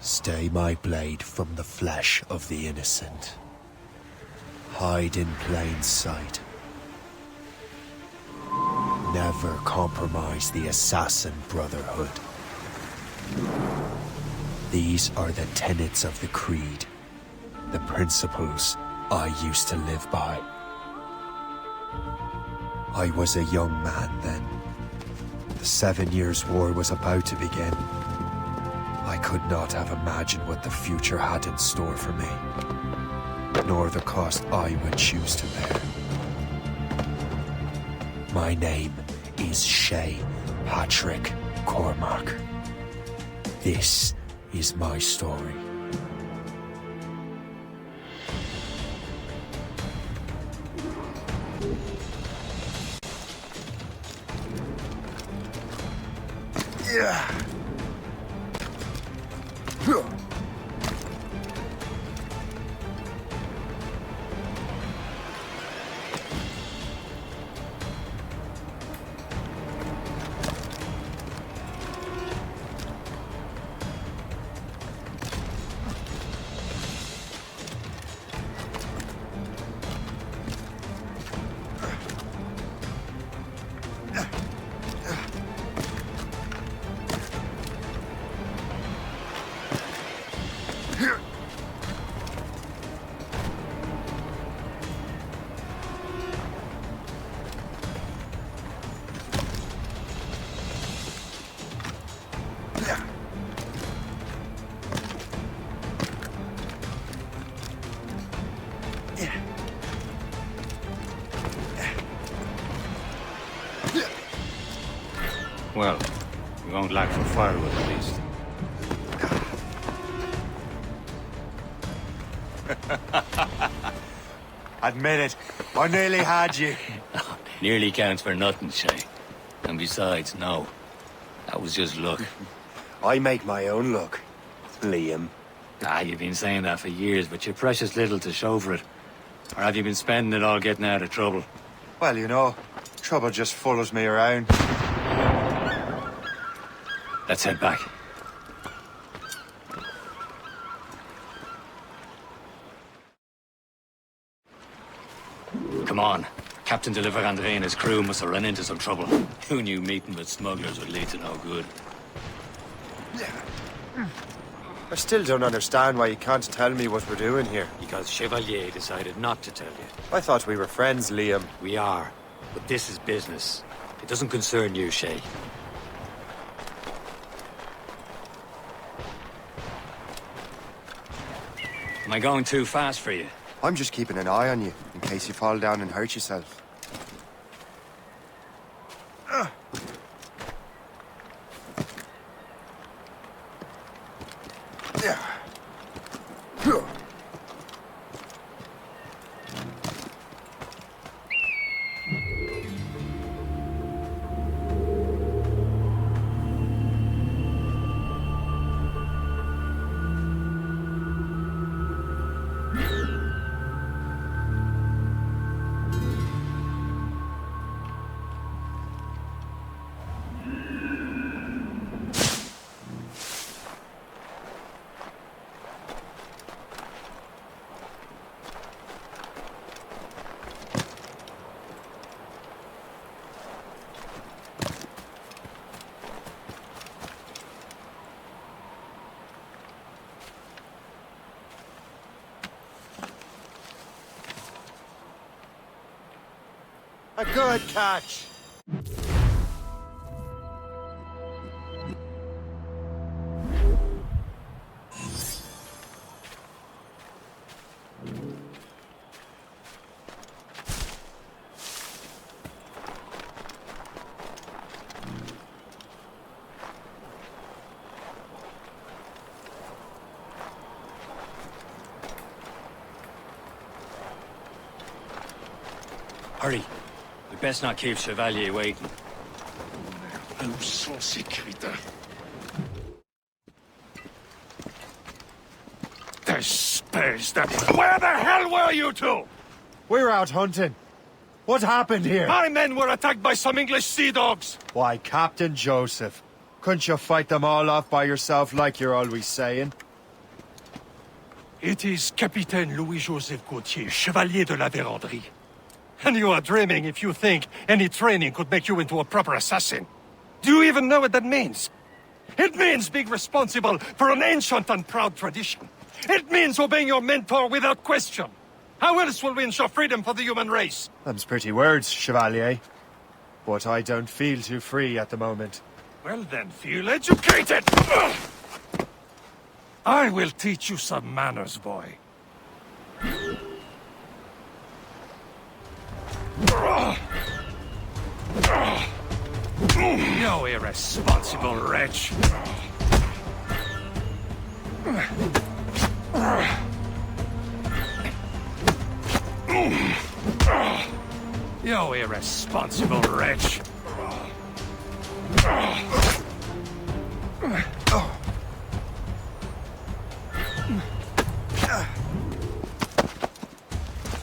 Stay my blade from the flesh of the innocent. Hide in plain sight. Never compromise the Assassin Brotherhood. These are the tenets of the Creed, the principles I used to live by. I was a young man then. The 7 Years' War was about to begin. I could not have imagined what the future had in store for me, nor the cost I would choose to bear. My name is Shay Patrick Cormac. This is my story. Yeah. Well, we won't lack for firewood at least. Admit it, I nearly had you. Nearly counts for nothing, Shay. And besides, no. That was just luck. I make my own luck, Liam. You've been saying that for years, but you're precious little to show for it. Or have you been spending it all getting out of trouble? Well, you know, trouble just follows me around. Let's head back. Come on. Captain de Liverandre and his crew must have run into some trouble. Who knew meeting with smugglers would lead to no good? I still don't understand why you can't tell me what we're doing here. Because Chevalier decided not to tell you. I thought we were friends, Liam. We are. But this is business. It doesn't concern you, Shay. Am I going too fast for you? I'm just keeping an eye on you, in case you fall down and hurt yourself. A good catch. Hurry. We best not keep Chevalier waiting. You saucy creature. The space that... Where the hell were you two? We're out hunting. What happened here? My men were attacked by some English sea dogs. Why, Captain Joseph, couldn't you fight them all off by yourself like you're always saying? It is Capitaine Louis-Joseph Gauthier, Chevalier de la Vérendrye. And you are dreaming if you think any training could make you into a proper assassin. Do you even know what that means? It means being responsible for an ancient and proud tradition. It means obeying your mentor without question. How else will we ensure freedom for the human race? Them's pretty words, Chevalier. But I don't feel too free at the moment. Well then, feel educated! Ugh! I will teach you some manners, boy. You irresponsible wretch! You irresponsible wretch!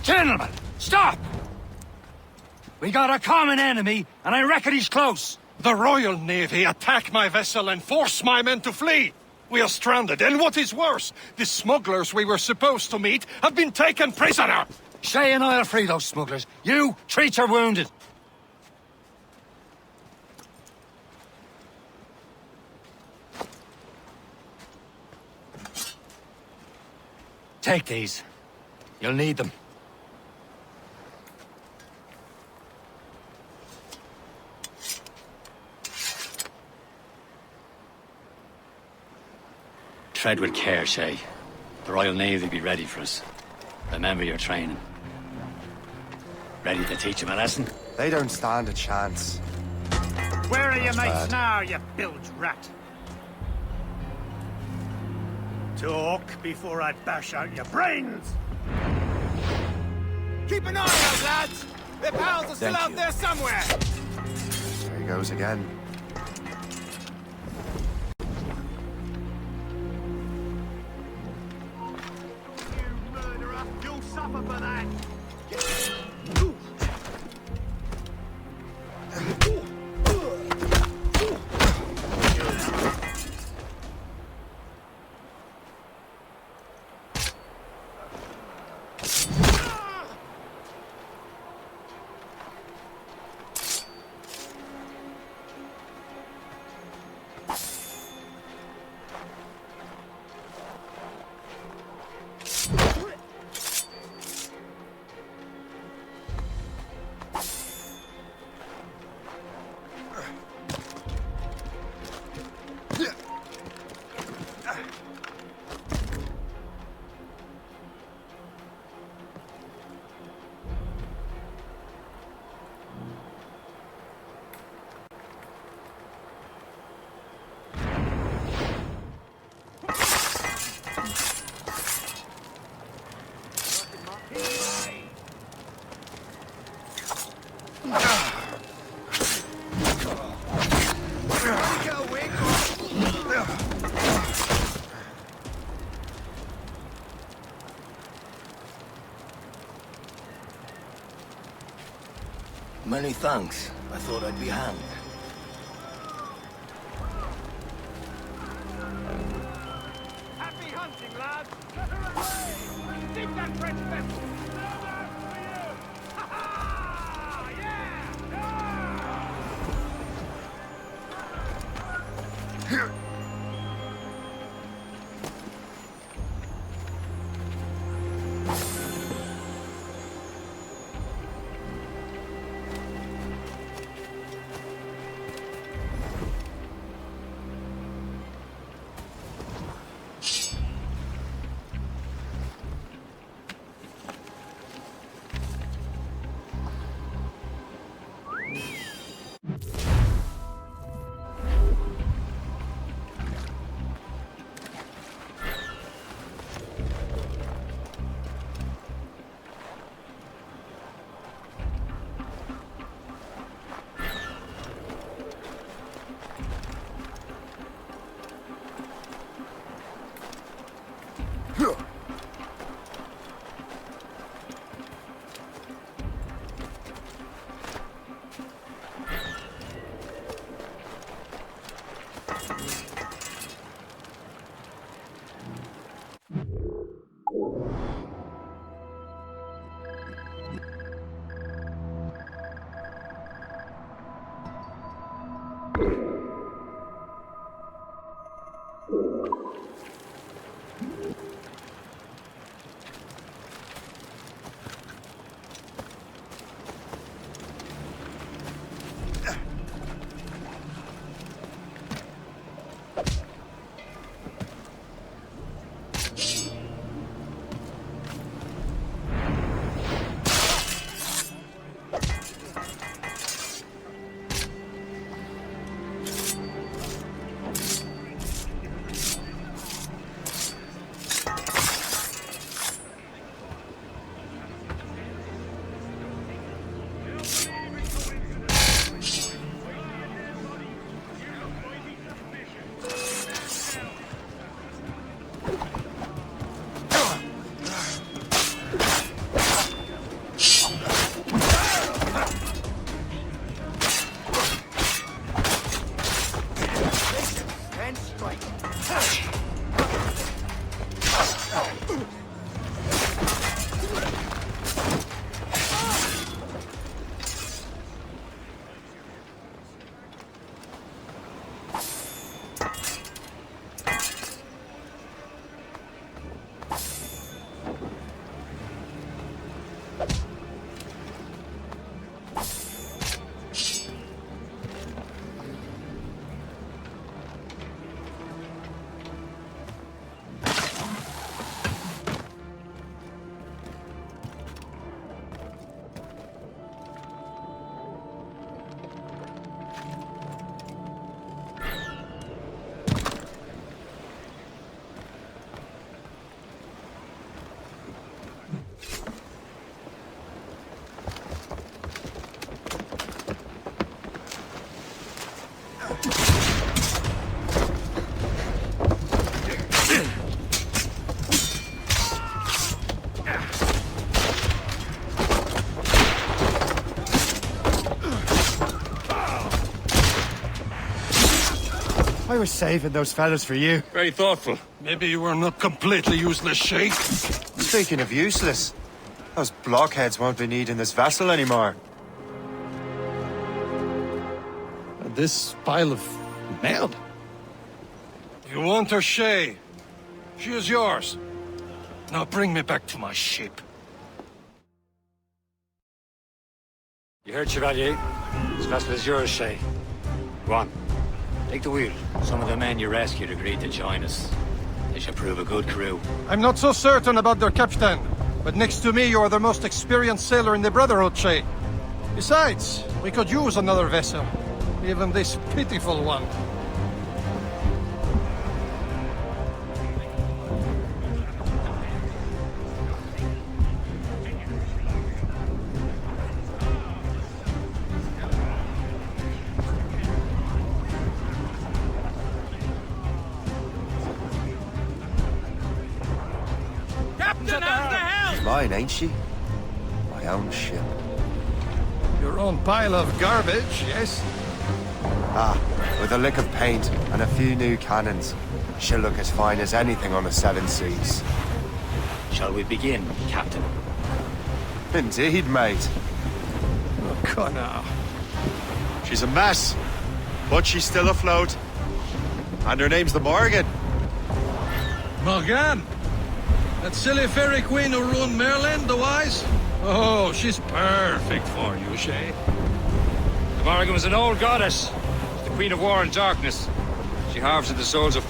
Gentlemen, stop! We got a common enemy, and I reckon he's close. The Royal Navy attack my vessel and force my men to flee! We are stranded, and what is worse, the smugglers we were supposed to meet have been taken prisoner! Shay and I'll free those smugglers. You treat your wounded. Take these. You'll need them. Tread with care, Shay. The Royal Navy will be ready for us. Remember your training. Ready to teach him a lesson? They don't stand a chance. Where are your mates bad. now, you bilge rat? Talk before I bash out your brains! Keep an eye out, lads! Their pals are still Thank out you. there somewhere! There he goes again. You murderer! You'll suffer for that! Many thanks. I thought I'd be hanged. Happy hunting, lads! Hooray! Dig that French vessel! No work for you! Ha ha! Yeah! I was saving those fellas for you. Very thoughtful. Maybe you were not completely useless, Shay. Speaking of useless, those blockheads won't be needing this vessel anymore. This pile of mail? You want her, Shay? She is yours. Now bring me back to my ship. You heard, Chevalier? This vessel is yours, Shay. Go on. Take the wheel. Some of the men you rescued agreed to join us. They should prove a good crew. I'm not so certain about their captain, but next to me you are the most experienced sailor in the Brotherhood, Shay. Besides, we could use another vessel. Even this pitiful one. Captain, how's the helm? Mine, ain't she? My own ship. Your own pile of garbage, yes? Ah, with a lick of paint and a few new cannons. She'll look as fine as anything on the Seven Seas. Shall we begin, Captain? Indeed, mate. Oh, Connor. She's a mess, but she's still afloat. And her name's the Morgan. Morgan? That silly fairy queen who ruined Merlin, the wise? Oh, she's perfect for you, Shay. The Morrigan was an old goddess. She's the queen of war and darkness. She harvested the souls of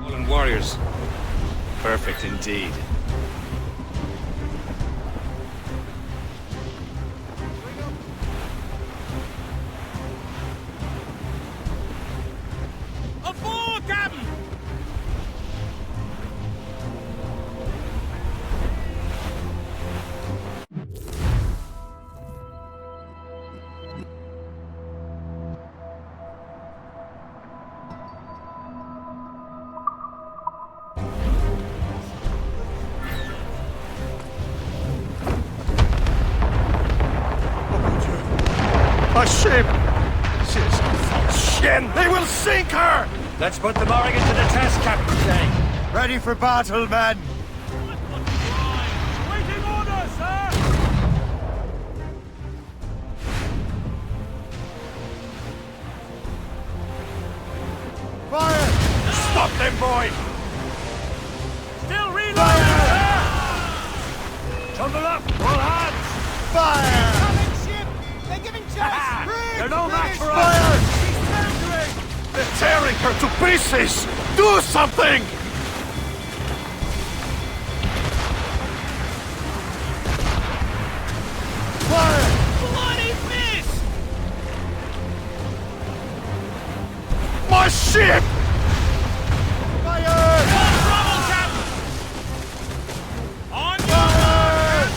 fallen warriors. Perfect indeed. Aboard, Captain! A ship! She is a false shin! They will sink her! Let's put the Morrigan to the test, Captain Shay. Ready for battle, men! Waiting orders, sir! Fire! Stop them, boy! Still reloading, sir! Tumble up, all hands! Fire! Coming ship! They're giving chase! They're no match for us! Fire! She's surrendering! They're tearing her to pieces! Do something! Fire! Bloody miss! My ship! Fire! Trouble, Captain! On your mark!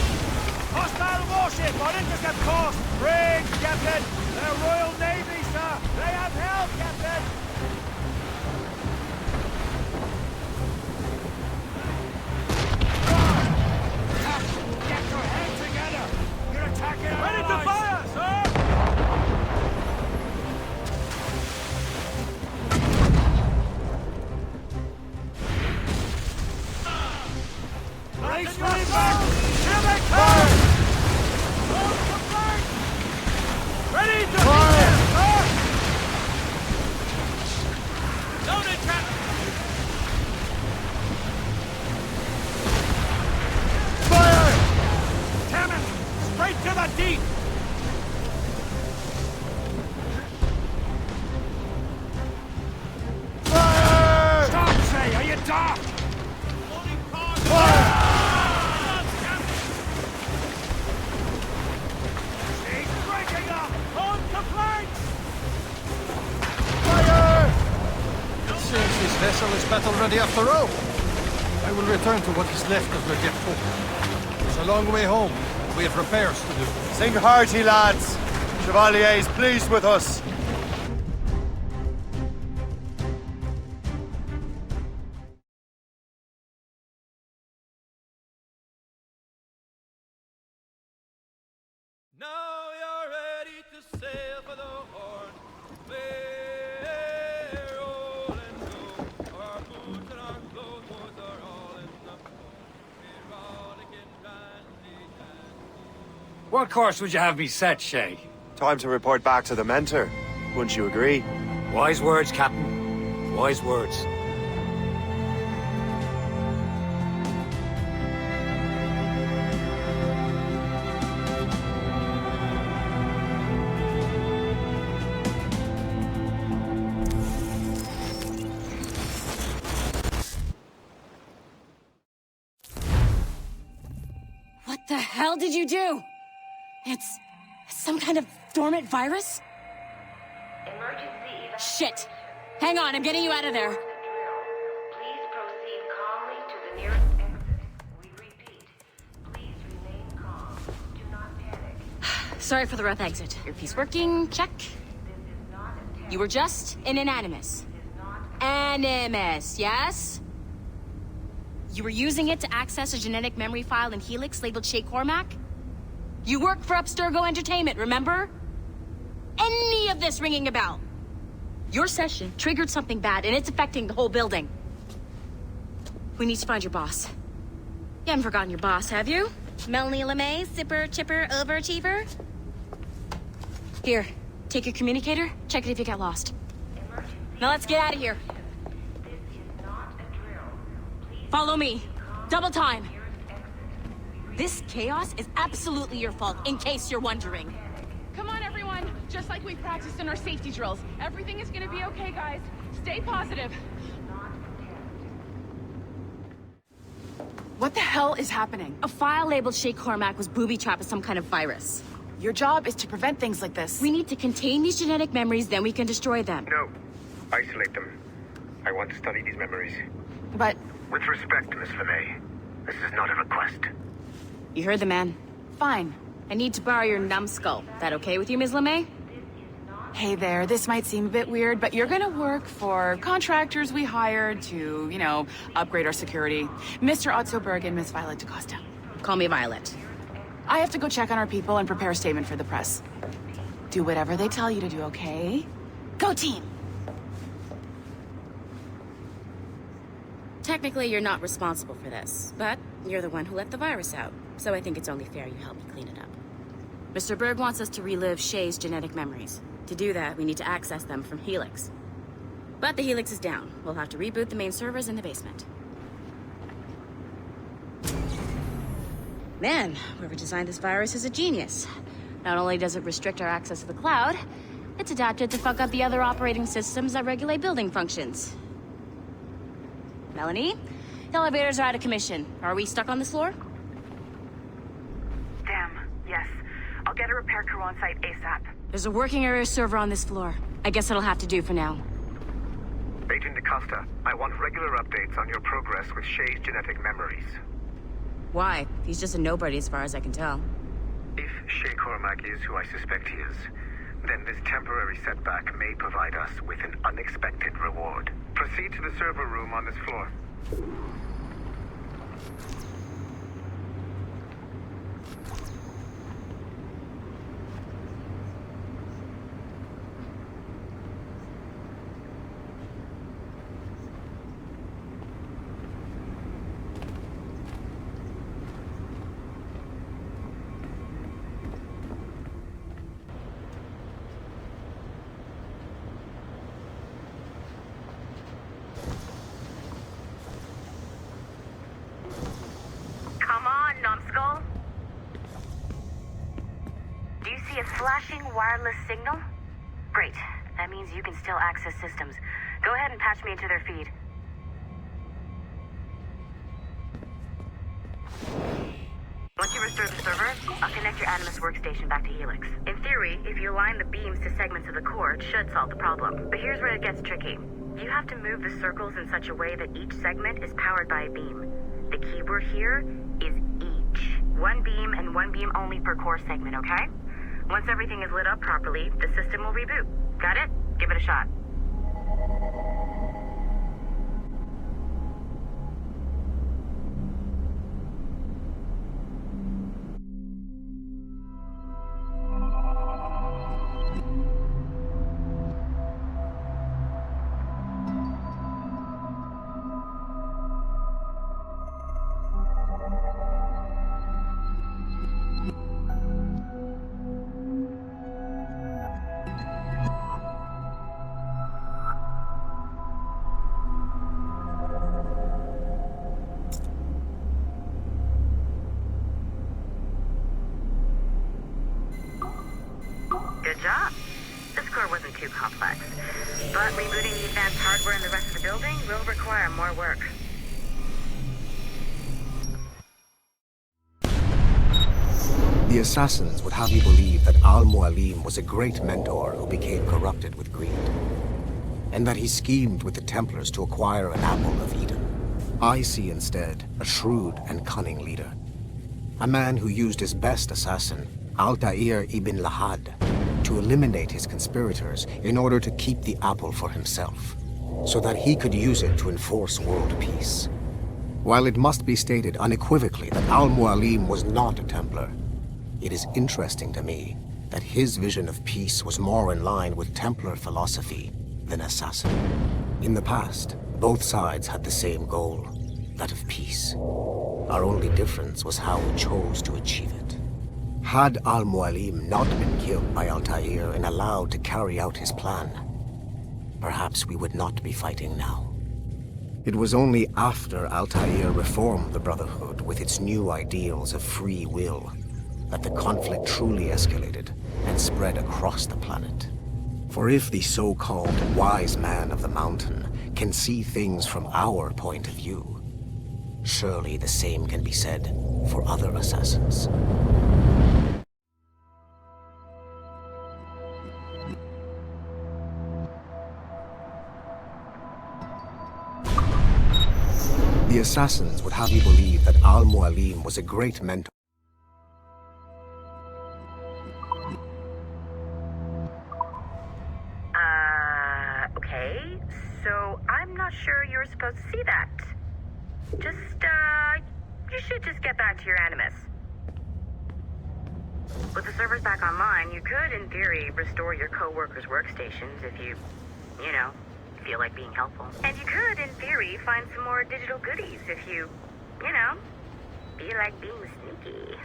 Hostile warship on intercept course! Brig, Captain! They're Royal Navy, sir! They have help, Captain! Get your head together! You're attacking our Ready to fire, sir! Brace your back! Here they come! Hold the flank! Ready vessel is battle-ready after all. I will return to what is left of Le Depot. It's a long way home. We have repairs to do. Sing hearty, lads. Chevalier is pleased with us. Now you're ready to sail for the Horn. We're rolling low. Our boots and our clothes are all in the floor. We're rollicking dandy dandy. What course would you have me set, Shay? Time to report back to the mentor. Wouldn't you agree? Wise words, Captain. Wise words. What the hell did you do? It's some kind of dormant virus? Shit! Hang on, I'm getting you out of there. Please proceed calmly to the nearest exit. We repeat, please remain calm. Do not panic. Sorry for the rough exit. Earpiece working, check. This is not a test. You were just in an animus. This is not Animus, yes? You were using it to access a genetic memory file in Helix labeled Shay Cormac? You worked for Abstergo Entertainment, remember? Any of this ringing a bell? Your session triggered something bad, and it's affecting the whole building. We need to find your boss. You haven't forgotten your boss, have you? Melanie LeMay, zipper, chipper, overachiever? Here, take your communicator, check it if you get lost. Now let's get out of here. This is not a drill. Please Follow me. Double time. nearest exit. This chaos is absolutely your fault, in case you're wondering. Come on, everyone. Just like we practiced in our safety drills. Everything is gonna be okay, guys. Stay positive. What the hell is happening? A file labeled Shay Cormac was booby-trapped with some kind of virus. Your job is to prevent things like this. We need to contain these genetic memories, then we can destroy them. No. Isolate them. I want to study these memories. But With respect, Miss LeMay, this is not a request. You heard the man. fine. I need to borrow your numbskull. That okay with you, Ms. LeMay? Hey there, this might seem a bit weird, but you're gonna work for contractors we hired to, upgrade our security. Mr. Otto Berg and Miss Violet DaCosta. Call me Violet. I have to go check on our people and prepare a statement for the press. Do whatever they tell you to do, okay? Go team! Technically, you're not responsible for this, but you're the one who let the virus out, so I think it's only fair you help me clean it up. Mr. Berg wants us to relive Shay's genetic memories. To do that, we need to access them from Helix. But the Helix is down. We'll have to reboot the main servers in the basement. Man, whoever designed this virus is a genius. Not only does it restrict our access to the cloud, it's adapted to fuck up the other operating systems that regulate building functions. Melanie? The elevators are out of commission. Are we stuck on this floor? Damn, yes. I'll get a repair crew on site ASAP. There's a working area server on this floor. I guess it'll have to do for now. Agent DaCosta, I want regular updates on your progress with Shay's genetic memories. Why? He's just a nobody as far as I can tell. If Shay Cormac is who I suspect he is, then this temporary setback may provide us with an unexpected reward. Proceed to the server room on this floor. Come on, numbskull. Do you see a flashing wireless signal? Great. That means you can still access systems. Go ahead and patch me into their feed. Once you restore the server, I'll connect your Animus workstation back to Helix. In theory, if you align the beams to segments of the core, it should solve the problem. But here's where it gets tricky. You have to move the circles in such a way that each segment is powered by a beam. The keyword here is each. One beam and one beam only per core segment, okay? Once everything is lit up properly, the system will reboot. Got it? Give it a shot. Good job. This core wasn't too complex, but rebooting the advanced hardware in the rest of the building will require more work. The assassins would have you believe that Al-Mualim was a great mentor who became corrupted with greed, and that he schemed with the Templars to acquire an apple of Eden. I see instead a shrewd and cunning leader, a man who used his best assassin, Altair ibn Lahad, to eliminate his conspirators in order to keep the apple for himself, so that he could use it to enforce world peace. While it must be stated unequivocally that Al-Mualim was not a Templar, it is interesting to me that his vision of peace was more in line with Templar philosophy than assassin. In the past, both sides had the same goal, that of peace. Our only difference was how we chose to achieve it. Had Al-Mualim not been killed by Altair and allowed to carry out his plan, perhaps we would not be fighting now. It was only after Altair reformed the Brotherhood with its new ideals of free will that the conflict truly escalated and spread across the planet. For if the so-called wise man of the mountain can see things from our point of view, surely the same can be said for other assassins. The assassins would have you believe that Al-Mualim was a great mentor. Okay, so I'm not sure you were supposed to see that. You should just get back to your Animus. With the servers back online, you could, in theory, restore your co-workers' workstations if you feel like being helpful. And you could, in theory, find some more digital goodies if you feel like being sneaky.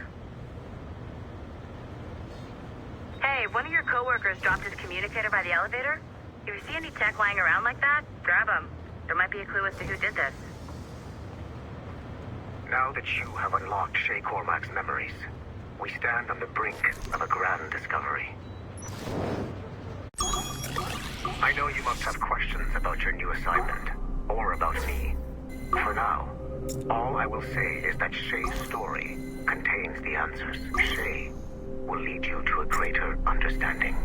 Hey, one of your co-workers dropped his communicator by the elevator. If you see any tech lying around like that, grab them. There might be a clue as to who did this. Now that you have unlocked Shay Cormac's memories, we stand on the brink of a grand discovery. I know you must have questions about your new assignment, or about me. For now, all I will say is that Shay's story contains the answers. Shay will lead you to a greater understanding.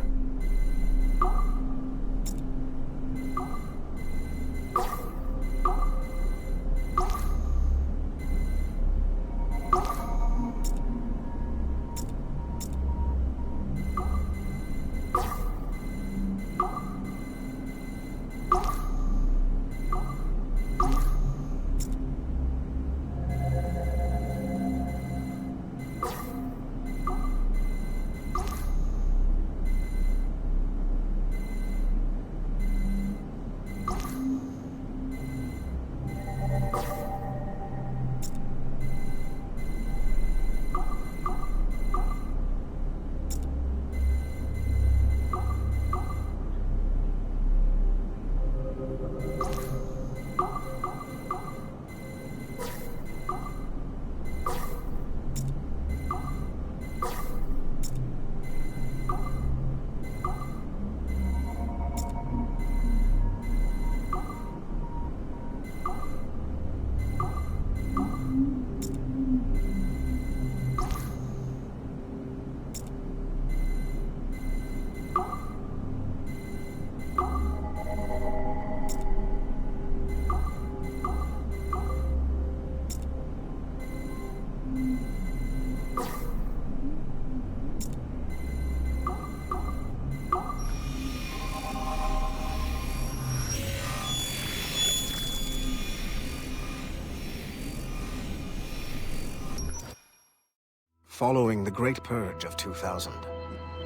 Following the Great Purge of 2000,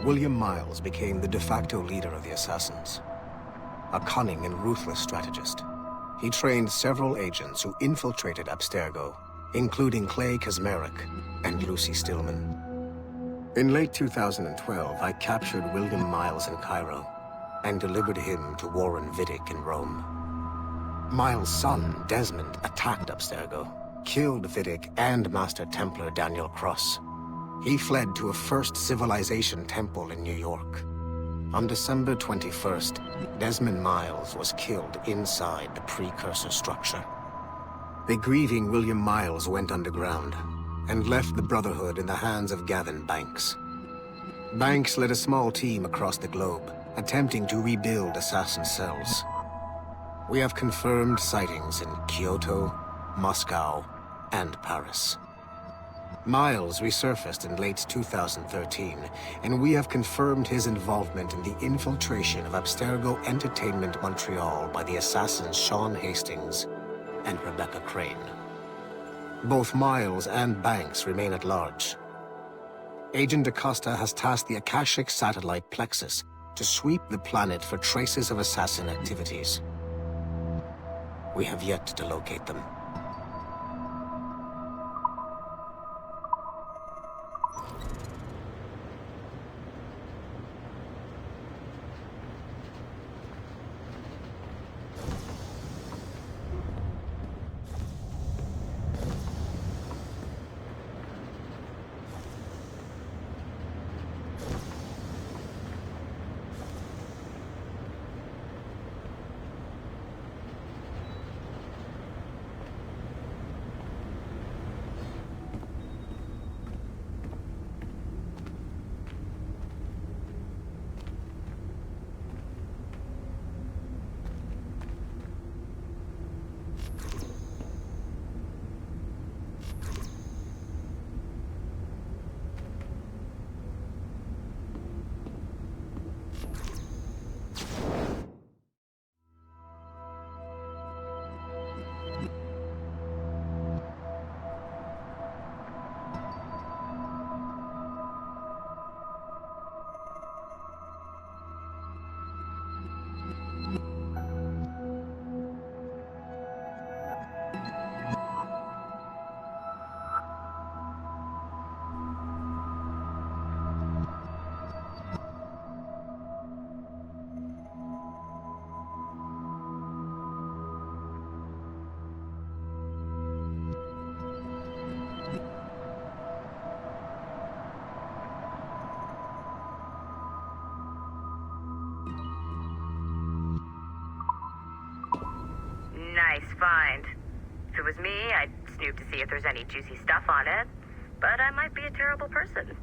William Miles became the de facto leader of the Assassins. A cunning and ruthless strategist, he trained several agents who infiltrated Abstergo, including Clay Kazmarek and Lucy Stillman. In late 2012, I captured William Miles in Cairo and delivered him to Warren Vidic in Rome. Miles' son, Desmond, attacked Abstergo, killed Vidic and Master Templar Daniel Cross. He fled to a First Civilization temple in New York. On December 21st, Desmond Miles was killed inside the precursor structure. The grieving William Miles went underground and left the Brotherhood in the hands of Gavin Banks. Banks led a small team across the globe, attempting to rebuild assassin cells. We have confirmed sightings in Kyoto, Moscow, and Paris. Miles resurfaced in late 2013, and we have confirmed his involvement in the infiltration of Abstergo Entertainment Montreal by the assassins Sean Hastings and Rebecca Crane. Both Miles and Banks remain at large. Agent Acosta has tasked the Akashic satellite Plexus to sweep the planet for traces of assassin activities. We have yet to locate them. Nice find. If it was me, I'd snoop to see if there's any juicy stuff on it. But I might be a terrible person.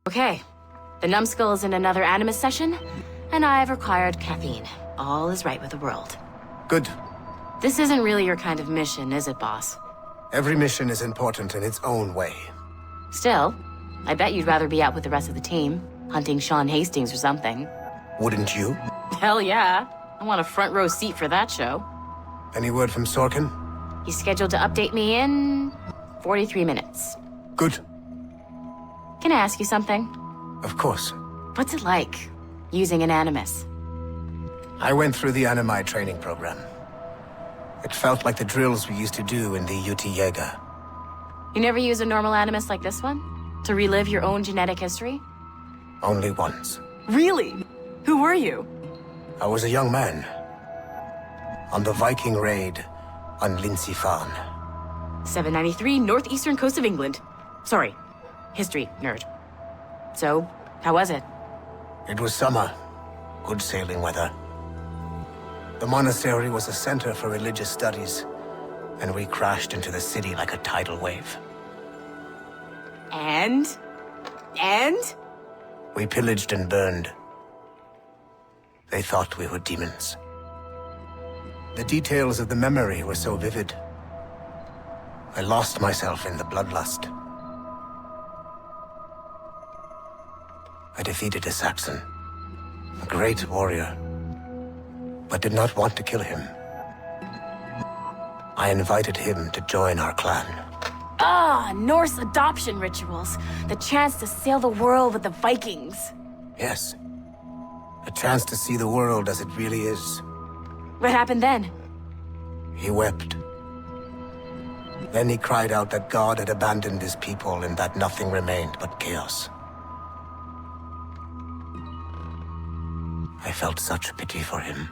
Okay. The numbskull is in another Animus session, and I've required caffeine. All is right with the world. Good. This isn't really your kind of mission, is it, boss? Every mission is important in its own way. Still, I bet you'd rather be out with the rest of the team, hunting Sean Hastings or something. Wouldn't you? Hell yeah. I want a front row seat for that show. Any word from Sorkin? He's scheduled to update me in 43 minutes. Good. Can I ask you something? Of course. What's it like, using an Animus? I went through the Animi training program. It felt like the drills we used to do in the UT Jaeger. You never use a normal Animus like this one? To relive your own genetic history? Only once. Really? Who were you? I was a young man. On the Viking raid on Lindsey Farn. 793, northeastern coast of England. Sorry, history nerd. So, how was it? It was summer. Good sailing weather. The monastery was a center for religious studies, and we crashed into the city like a tidal wave. And? We pillaged and burned. They thought we were demons. The details of the memory were so vivid. I lost myself in the bloodlust. I defeated a Saxon, a great warrior, but did not want to kill him. I invited him to join our clan. Ah, Norse adoption rituals. The chance to sail the world with the Vikings. Yes. A chance to see the world as it really is. What happened then? He wept. Then he cried out that God had abandoned his people and that nothing remained but chaos. I felt such pity for him.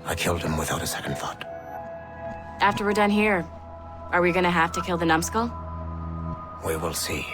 I killed him without a second thought. After we're done here, are we gonna have to kill the numbskull? We will see.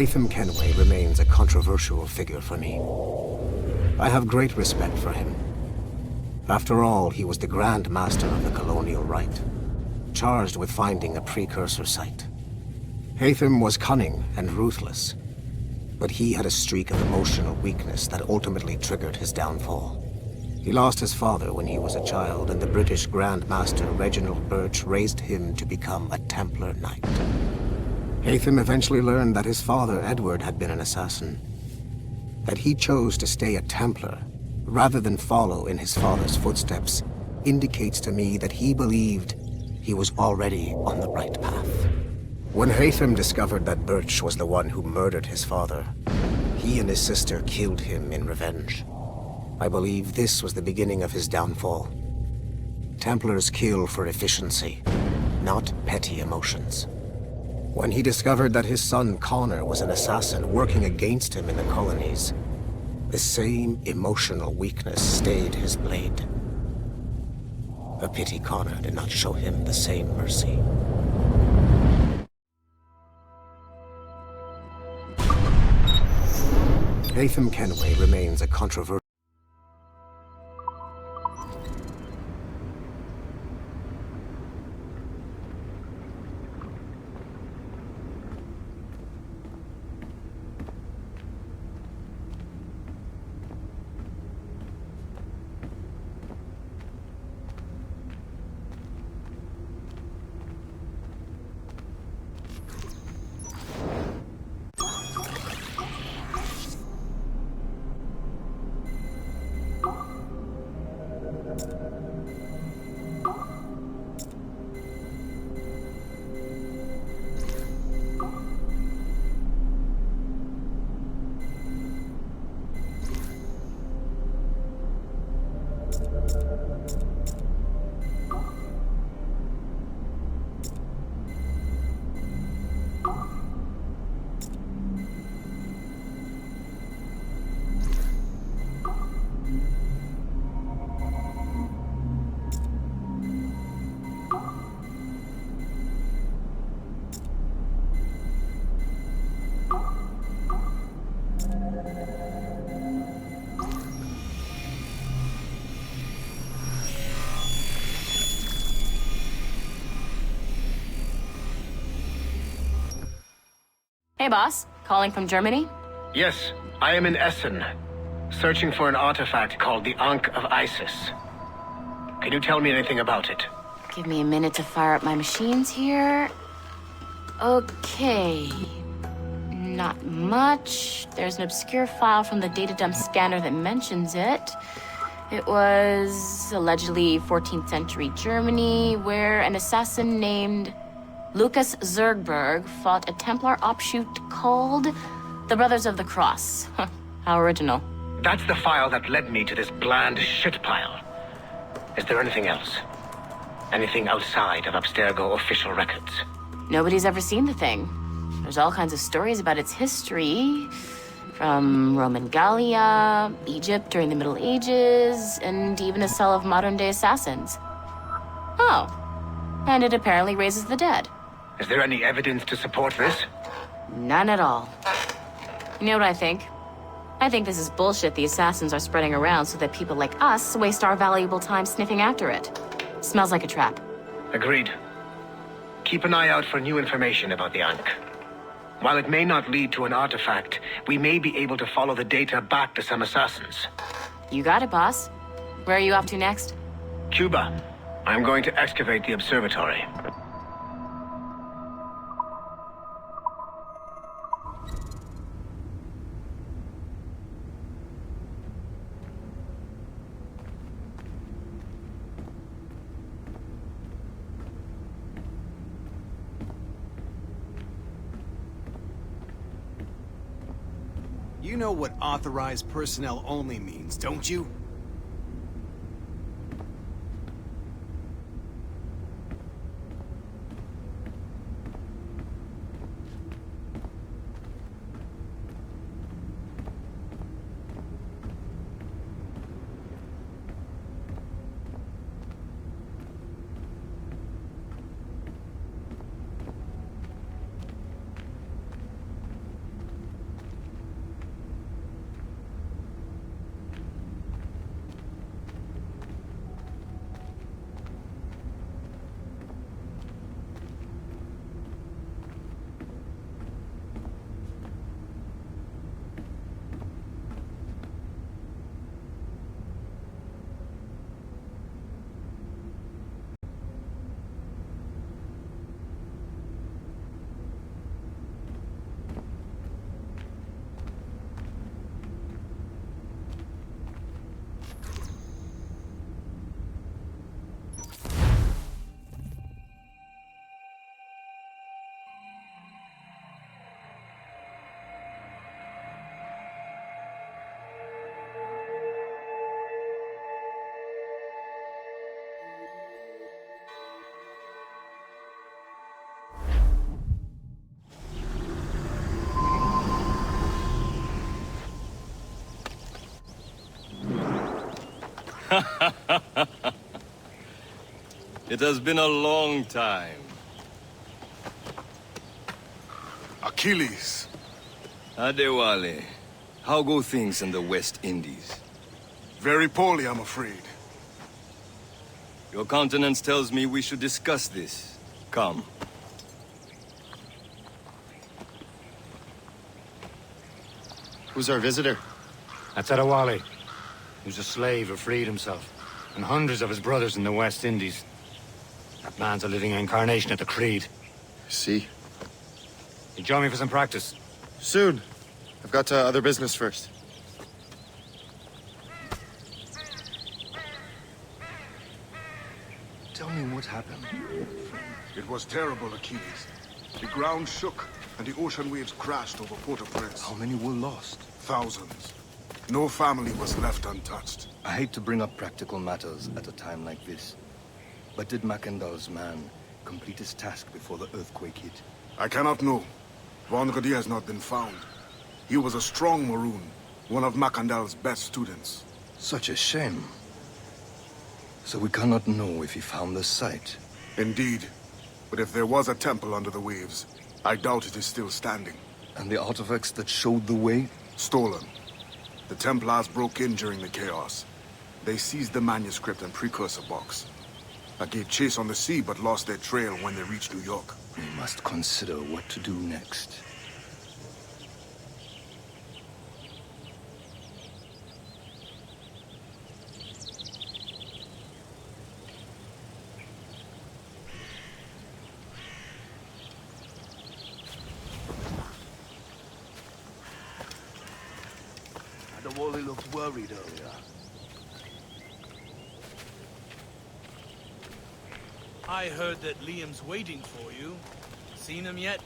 Haytham Kenway remains a controversial figure for me. I have great respect for him. After all, he was the Grand Master of the Colonial Rite, charged with finding a precursor site. Haytham was cunning and ruthless, but he had a streak of emotional weakness that ultimately triggered his downfall. He lost his father when he was a child, and the British Grand Master Reginald Birch raised him to become a Templar Knight. Haytham eventually learned that his father, Edward, had been an assassin. That he chose to stay a Templar, rather than follow in his father's footsteps, indicates to me that he believed he was already on the right path. When Haytham discovered that Birch was the one who murdered his father, he and his sister killed him in revenge. I believe this was the beginning of his downfall. Templars kill for efficiency, not petty emotions. When he discovered that his son Connor was an assassin working against him in the colonies, the same emotional weakness stayed his blade. A pity Connor did not show him the same mercy. Haytham Kenway remains a controversial. Hey, boss. Calling from Germany? Yes, I am in Essen, searching for an artifact called the Ankh of Isis. Can you tell me anything about it? Give me a minute to fire up my machines here. Okay. Not much. There's an obscure file from the data dump scanner that mentions it. It was allegedly 14th century Germany, where an assassin named Lucas Zergberg fought a Templar offshoot called the Brothers of the Cross. How original. That's the file that led me to this bland shit pile. Is there anything else? Anything outside of Abstergo official records? Nobody's ever seen the thing. There's all kinds of stories about its history, from Roman Gallia, Egypt during the Middle Ages, and even a cell of modern-day assassins. Oh, and it apparently raises the dead. Is there any evidence to support this? None at all. You know what I think? I think this is bullshit the assassins are spreading around so that people like us waste our valuable time sniffing after it. Smells like a trap. Agreed. Keep an eye out for new information about the Ankh. While it may not lead to an artifact, we may be able to follow the data back to some assassins. You got it, boss. Where are you off to next? Cuba. I'm going to excavate the observatory. You know what authorized personnel only means, don't you? It has been a long time. Achilles. Adewale, how go things in the West Indies? Very poorly, I'm afraid. Your countenance tells me we should discuss this. Come. Who's our visitor? That's Adewale. He was a slave who freed himself, and hundreds of his brothers in the West Indies. That man's a living incarnation of the Creed. See? You join me for some practice? Soon. I've got other business first. Tell me what happened. It was terrible, Achilles. The ground shook, and the ocean waves crashed over Port-au-Prince. How many were lost? Thousands. No family was left untouched. I hate to bring up practical matters at a time like this. But did Macandal's man complete his task before the earthquake hit? I cannot know. Vonredi has not been found. He was a strong Maroon, one of Macandal's best students. Such a shame. So we cannot know if he found the site. Indeed. But if there was a temple under the waves, I doubt it is still standing. And the artifacts that showed the way? Stolen. The Templars broke in during the chaos. They seized the manuscript and precursor box. I gave chase on the sea, but lost their trail when they reached New York. We must consider what to do next. Adewale looked worried earlier. I heard that Liam's waiting for you. Seen him yet?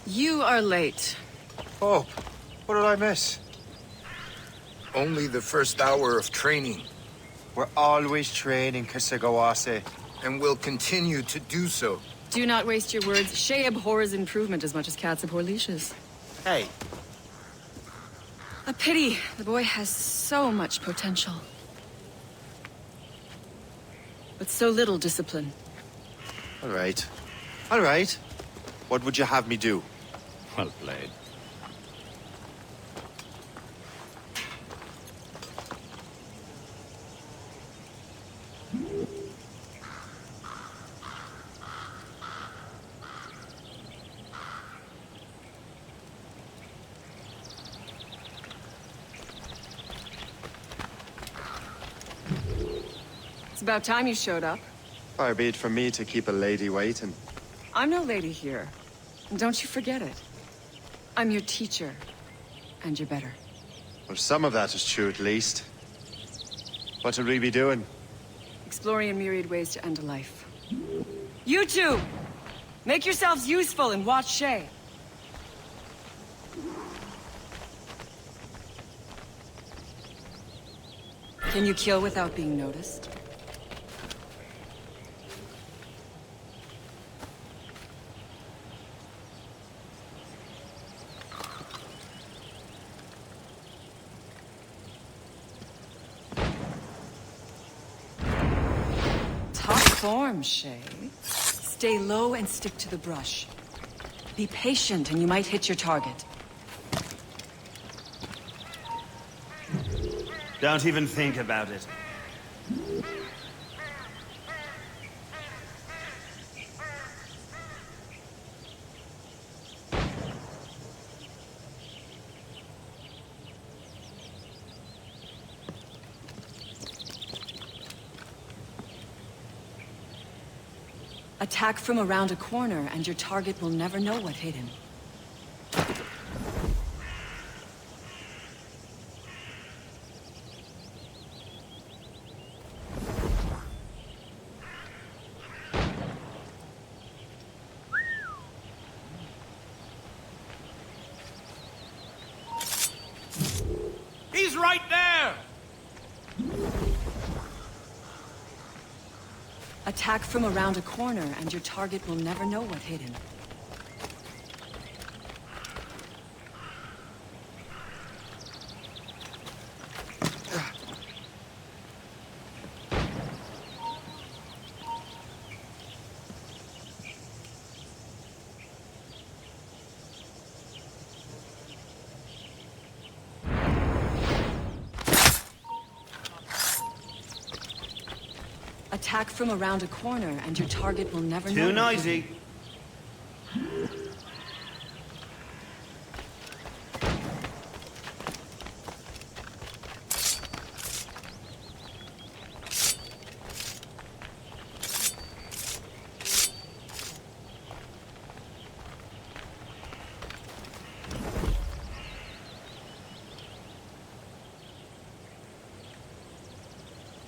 You are late. Oh, what did I miss? Only the first hour of training. We're always training, Kisagawase. And will continue to do so. Do not waste your words. Shay abhors improvement as much as cats abhor leashes. Hey. A pity. The boy has so much potential. But so little discipline. All right. All right. What would you have me do? Well played. It's about time you showed up. Far be it from me to keep a lady waiting. I'm no lady here. And don't you forget it. I'm your teacher. And you're better. Well, some of that is true at least. What should we be doing? Exploring a myriad ways to end a life. You two! Make yourselves useful and watch Shay. Can you kill without being noticed? Top form, Shay. Stay low and stick to the brush. Be patient and you might hit your target. Don't even think about it. Attack from around a corner and your target will never know what hit him. is right there! Attack from around a corner, and your target will never know what hit him. Attack from around a corner, and your target will never know. Too noisy.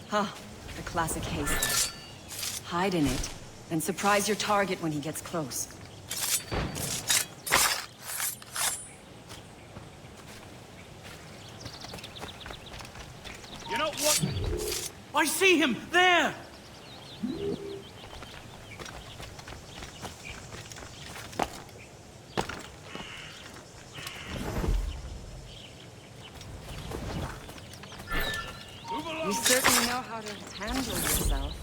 Huh. The classic haste. Hide in it, then surprise your target when he gets close. You know what? I see him! There! You certainly know how to handle yourself.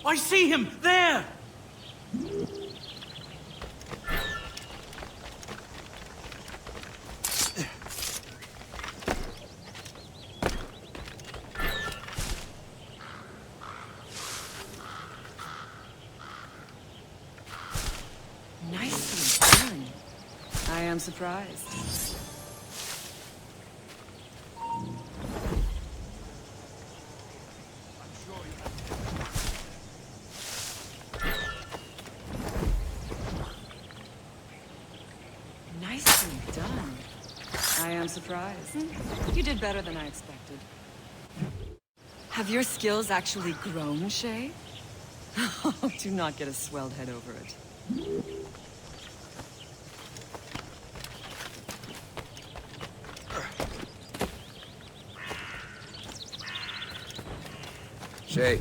I see him! There! Nicely done. I am surprised. Nicely done. I am surprised. You did better than I expected. Have your skills actually grown, Shay? Do not get a swelled head over it. Shay,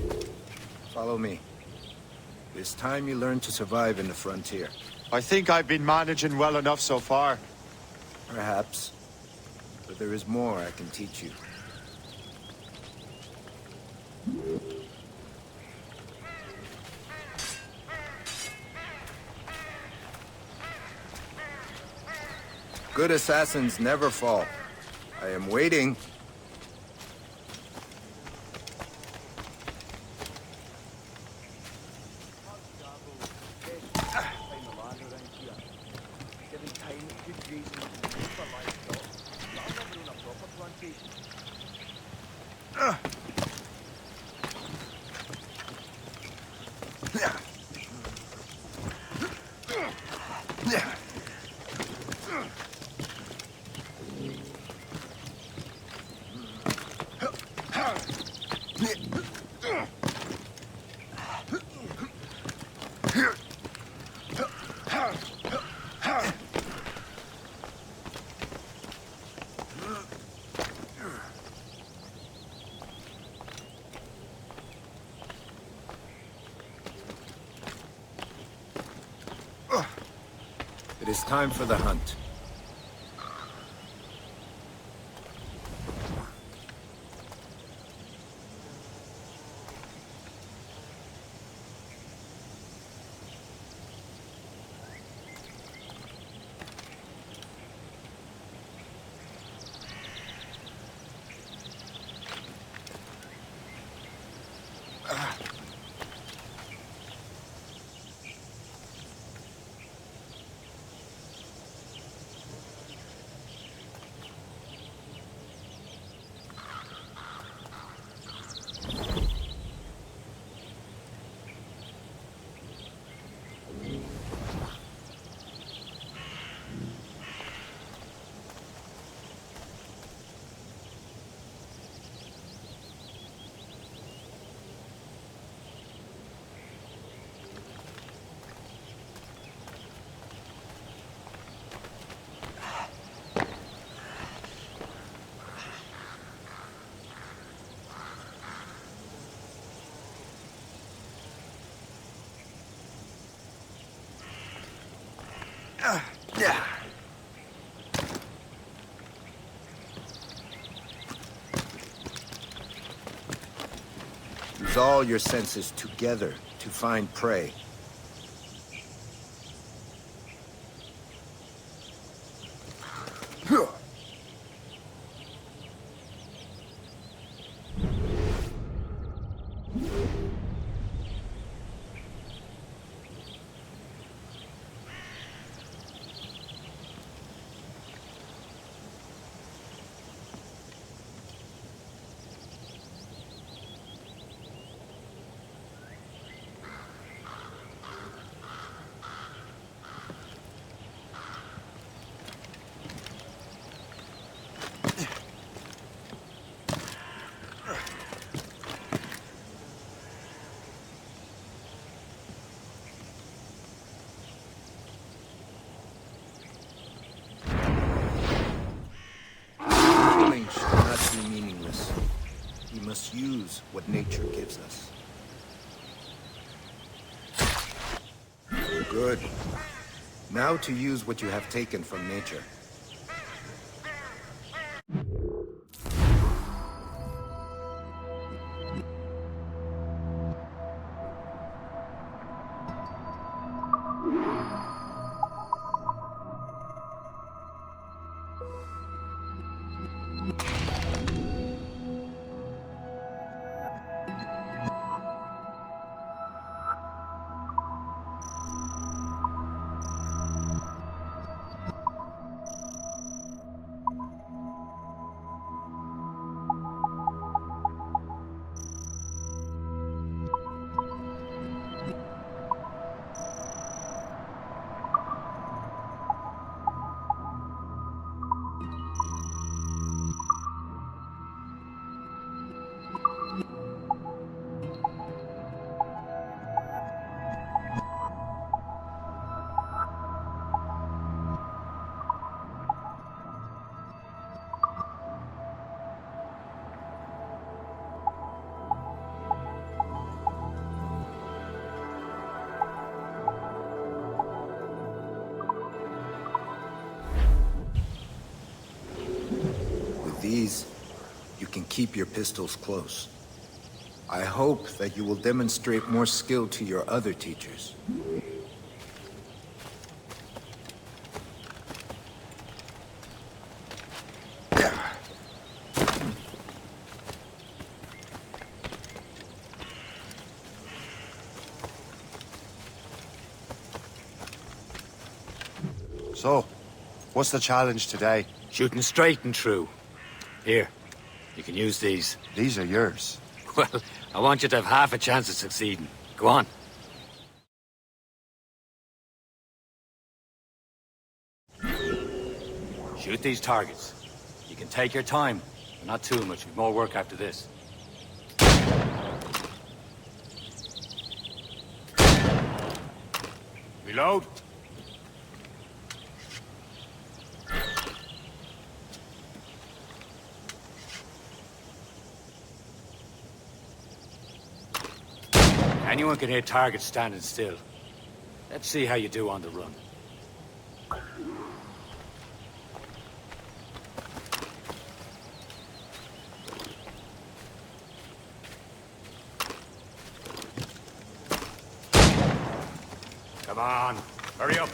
follow me. It's time you learn to survive in the frontier. I think I've been managing well enough so far. Perhaps. But there is more I can teach you. Good assassins never fall. I am waiting. It is time for the hunt. Use all your senses together to find prey. Killing should not be meaningless. We must use what nature gives us. Good. Now to use what you have taken from nature. These, you can keep your pistols close. I hope that you will demonstrate more skill to your other teachers. So, what's the challenge today? Shooting straight and true. Here, you can use these. These are yours. Well, I want you to have half a chance of succeeding. Go on. Shoot these targets. You can take your time, but not too much. We've more work after this. Reload. Anyone can hit targets standing still. Let's see how you do on the run. Come on, hurry up.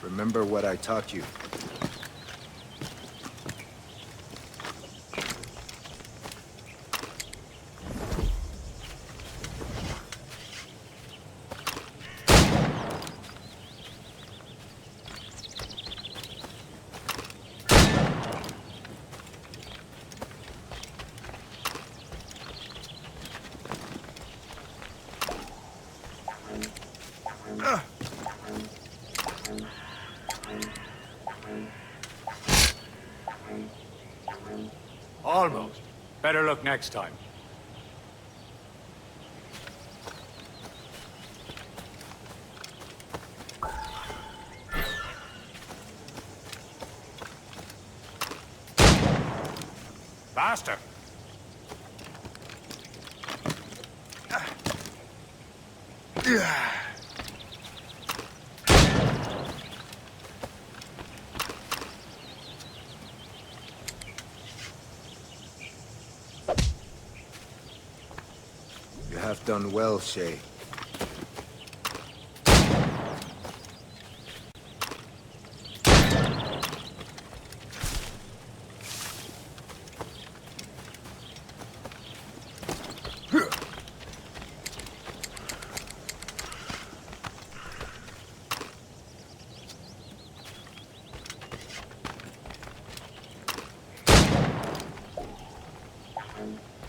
Remember what I taught you. Almost. Better luck next time. Faster! You have done well, Shay.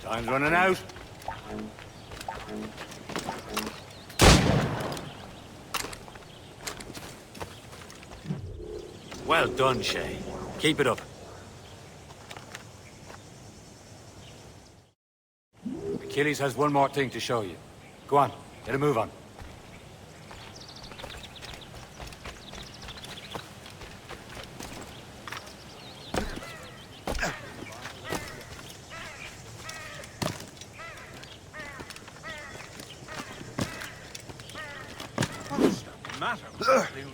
Time's running out. Well done, Shay. Keep it up. Achilles has one more thing to show you. Go on, get a move on. What's the matter with you?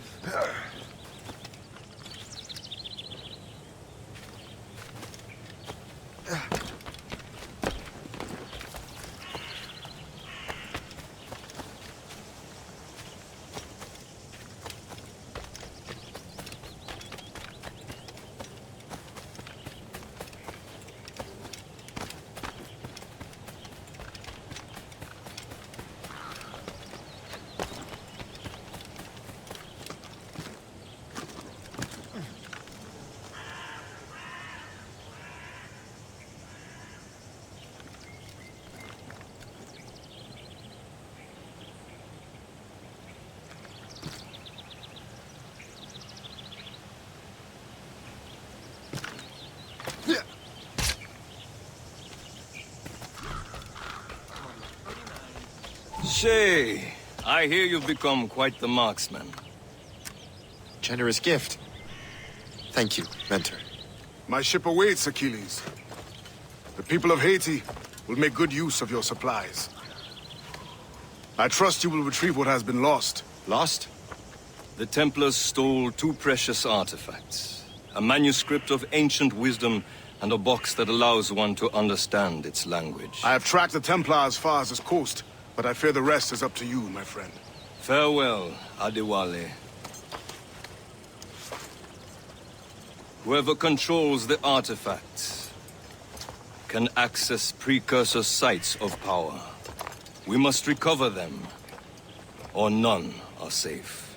Shay, I hear you've become quite the marksman. Generous gift. Thank you, Mentor. My ship awaits, Achilles. The people of Haiti will make good use of your supplies. I trust you will retrieve what has been lost. Lost? The Templars stole 2 precious artifacts. A manuscript of ancient wisdom and a box that allows one to understand its language. I have tracked the Templar as far as this coast, but I fear the rest is up to you, my friend. Farewell, Adewale. Whoever controls the artifacts can access precursor sites of power. We must recover them, or none are safe.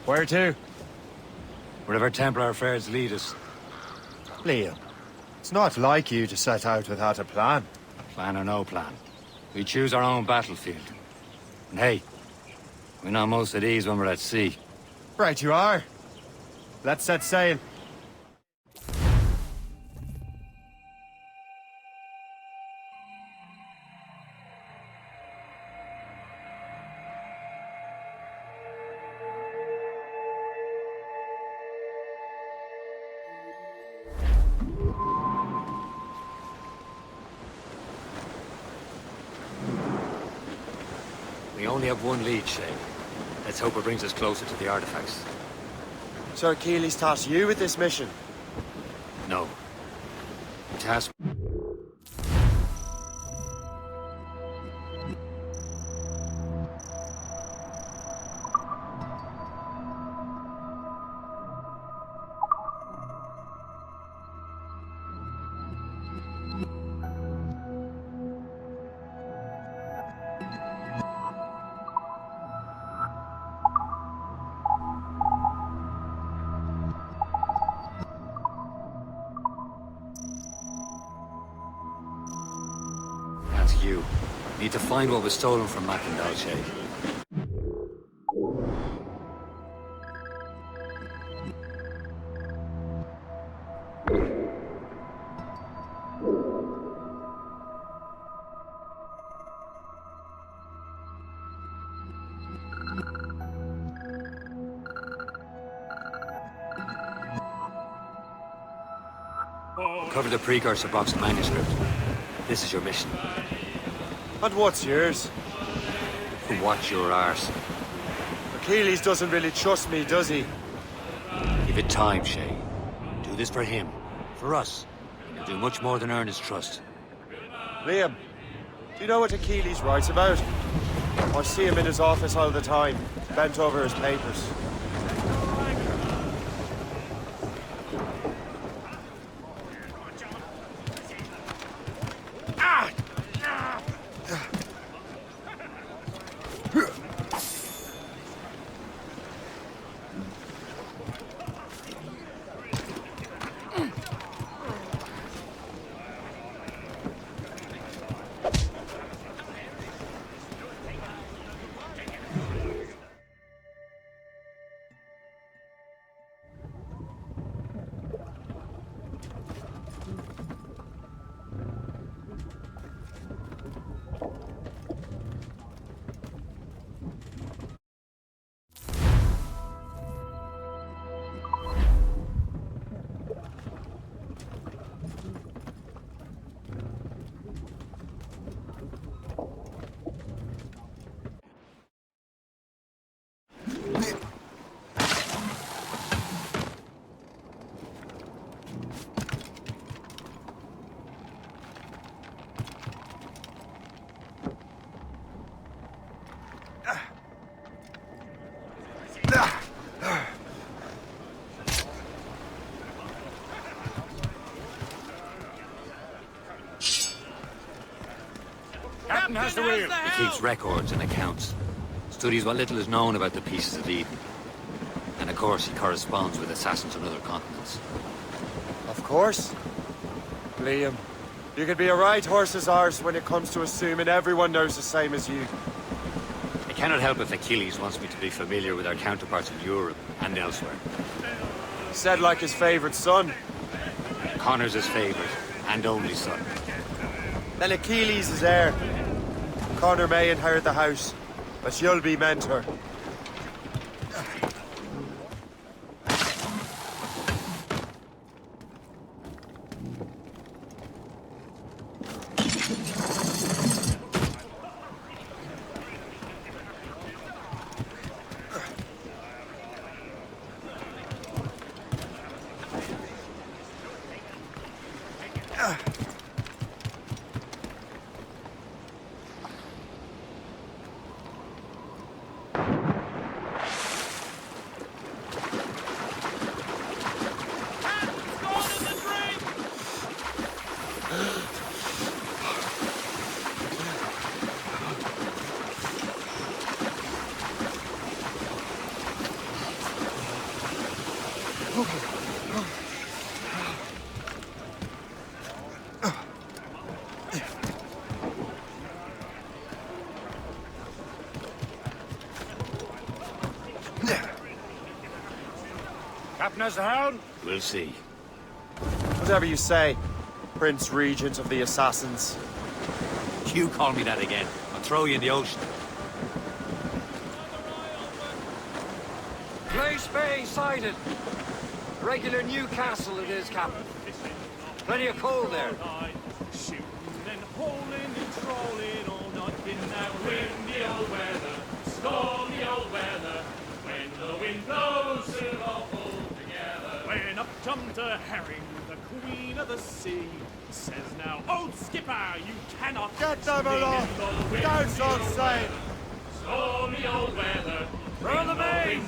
Where to? Wherever Templar affairs lead us. Liam, it's not like you to set out without a plan. Plan or no plan. We choose our own battlefield. And hey, we know most of these when we're at sea. Right you are. Let's set sail. We only have one lead, Shay. Let's hope it brings us closer to the artifacts. Sir Keeley's tasked you with this mission. No. Task. You need to find what was stolen from Mackendal, Shay. Cover the precursor box and manuscript. This is your mission. And what's yours? Watch your arse. Achilles doesn't really trust me, does he? Give it time, Shay. Do this for him. For us. You'll do much more than earn his trust. Liam, do you know what Achilles writes about? I see him in his office all the time, bent over his papers. Captain has the wheel. He keeps records and accounts. Studies what little is known about the pieces of Eden. And of course, he corresponds with assassins on other continents. Of course. Liam, you can be a right horse's arse when it comes to assuming everyone knows the same as you. I cannot help if Achilles wants me to be familiar with our counterparts in Europe and elsewhere. Said like his favorite son. Connor's his favorite and only son. Then Achilles is heir. Connor may inherit the house, but you'll be mentor. Captain has the helm? We'll see. Whatever you say, Prince Regent of the Assassins. You call me that again, I'll throw you in the ocean. Place Bay sighted. Regular Newcastle it is, Captain. Plenty of coal there. Shooting and holding and trolling all night in that windy old weather, stormy old weather. When the wind blows, we'll all pull together. When up jumped a herring, the queen of the sea, says now, old skipper, you cannot get them aloft. Don't so say. Stormy old weather. Roll the main.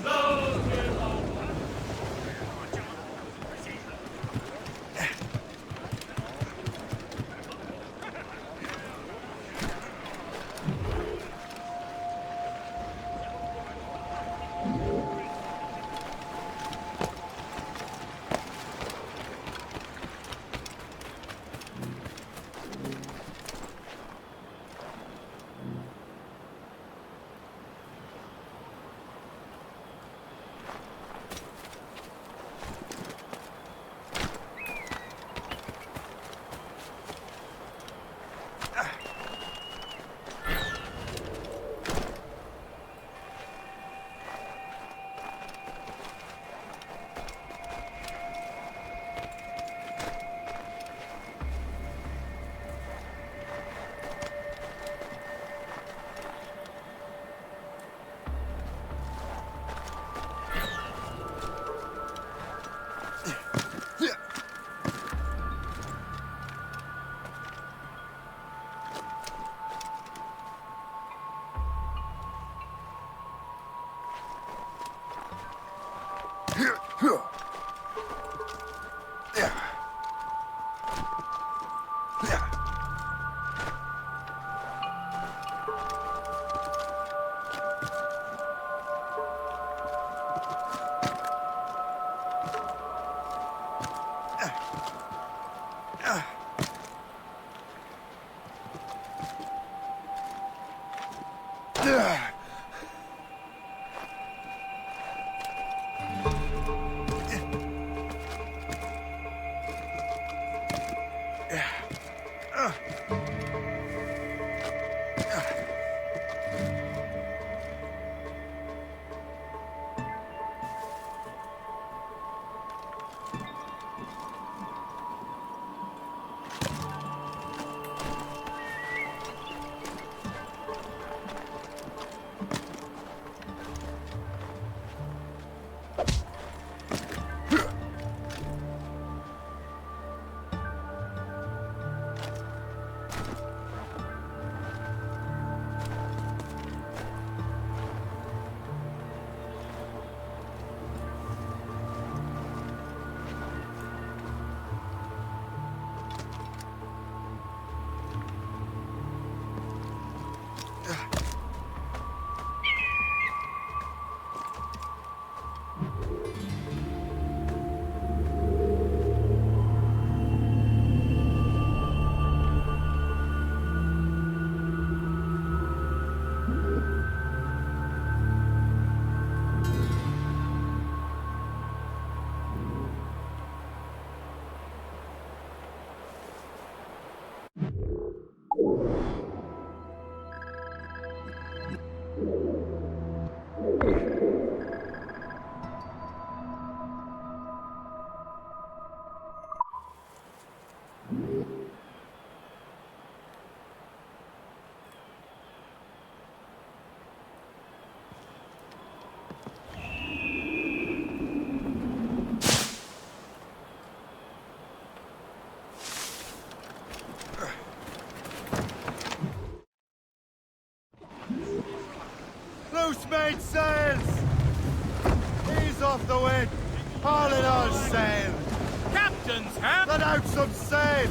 Loose mainsails! Ease off the wind! Haul it all sail! Captain's hat! Let out some sail!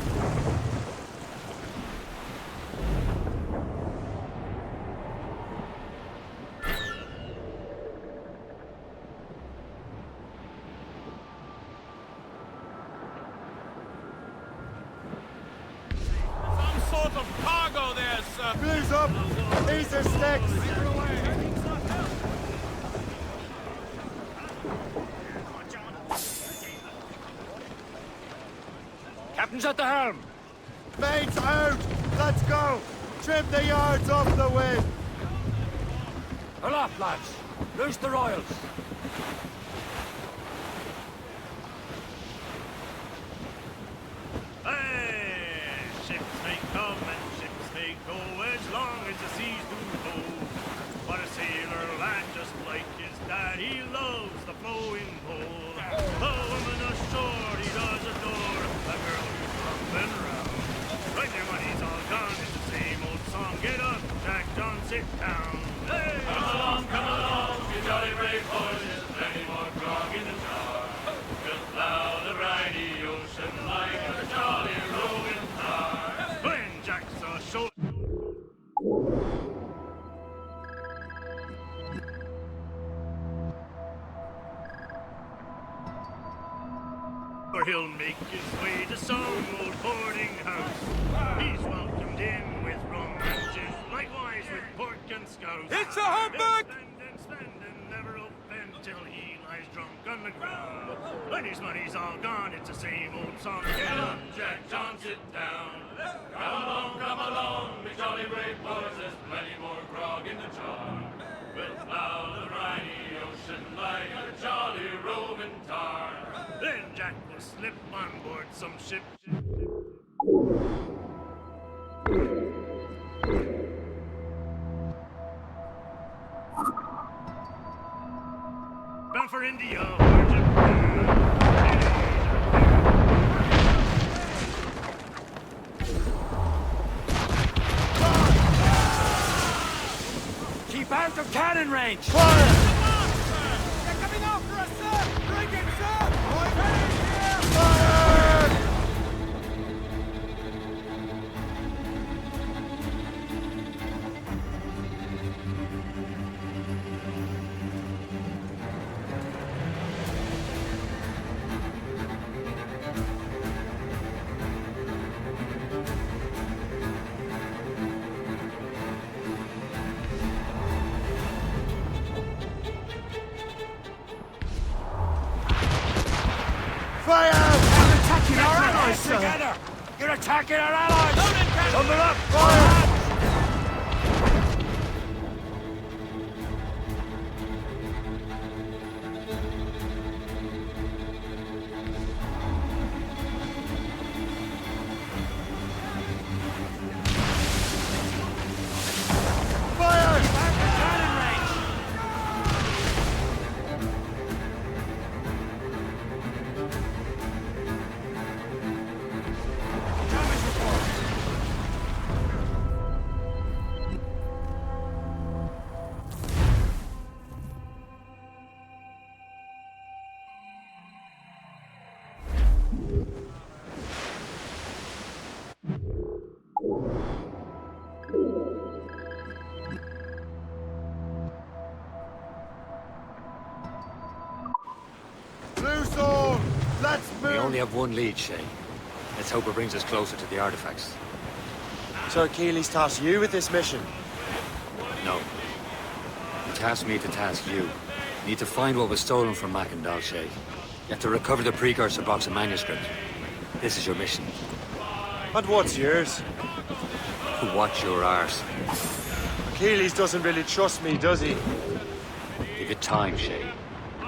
Some sort of cargo there, sir. Blues up! These are sticks! at the helm! Mates out! Let's go! Trim the yards off the wind! Aloft, lads! Loose the royals! Hey! Ships may come and ships may go as long as the seas do go. But a sailor lad just like his dad, he loves the flowing pole. A woman ashore he does adore, a girl who's rumbling round. Right, your money's all gone, it's the same old song. Get up, Jack John, sit down. Hey! Come along, you jolly brave boys, plenty more grog in the jar. We'll plow the briny ocean like a jolly roving tar. When Jack's ashore. Or he'll make his way to some old boarding house. He's welcomed in with rum and gin, likewise with pork and scouse. It's a humbug! Spend and never offend till he lies drunk on the ground. When his money's all gone, it's the same old song. Get up, Jack John, sit down. Come along, me jolly brave boys, there's plenty more grog in the jar. We'll plow the briny ocean like a jolly roving tar. Then Jack will slip on board some ship. Bound for India or Japan. Keep out of cannon range! Fire! They're coming after us, sir! Bring it, sir! Fire! Fire! You're attacking our allies, sir! Together! You're attacking our allies! Double up! Fire! Loose all! Let's move! We only have one lead, Shay. Let's hope it brings us closer to the artifacts. So Achilles tasked you with this mission? No. He tasked me to task you. You need to find what was stolen from Mac and Dal, Shay. You have to recover the precursor box of manuscript. This is your mission. And what's yours? To watch your arse. Achilles doesn't really trust me, does he? Give it time, Shay.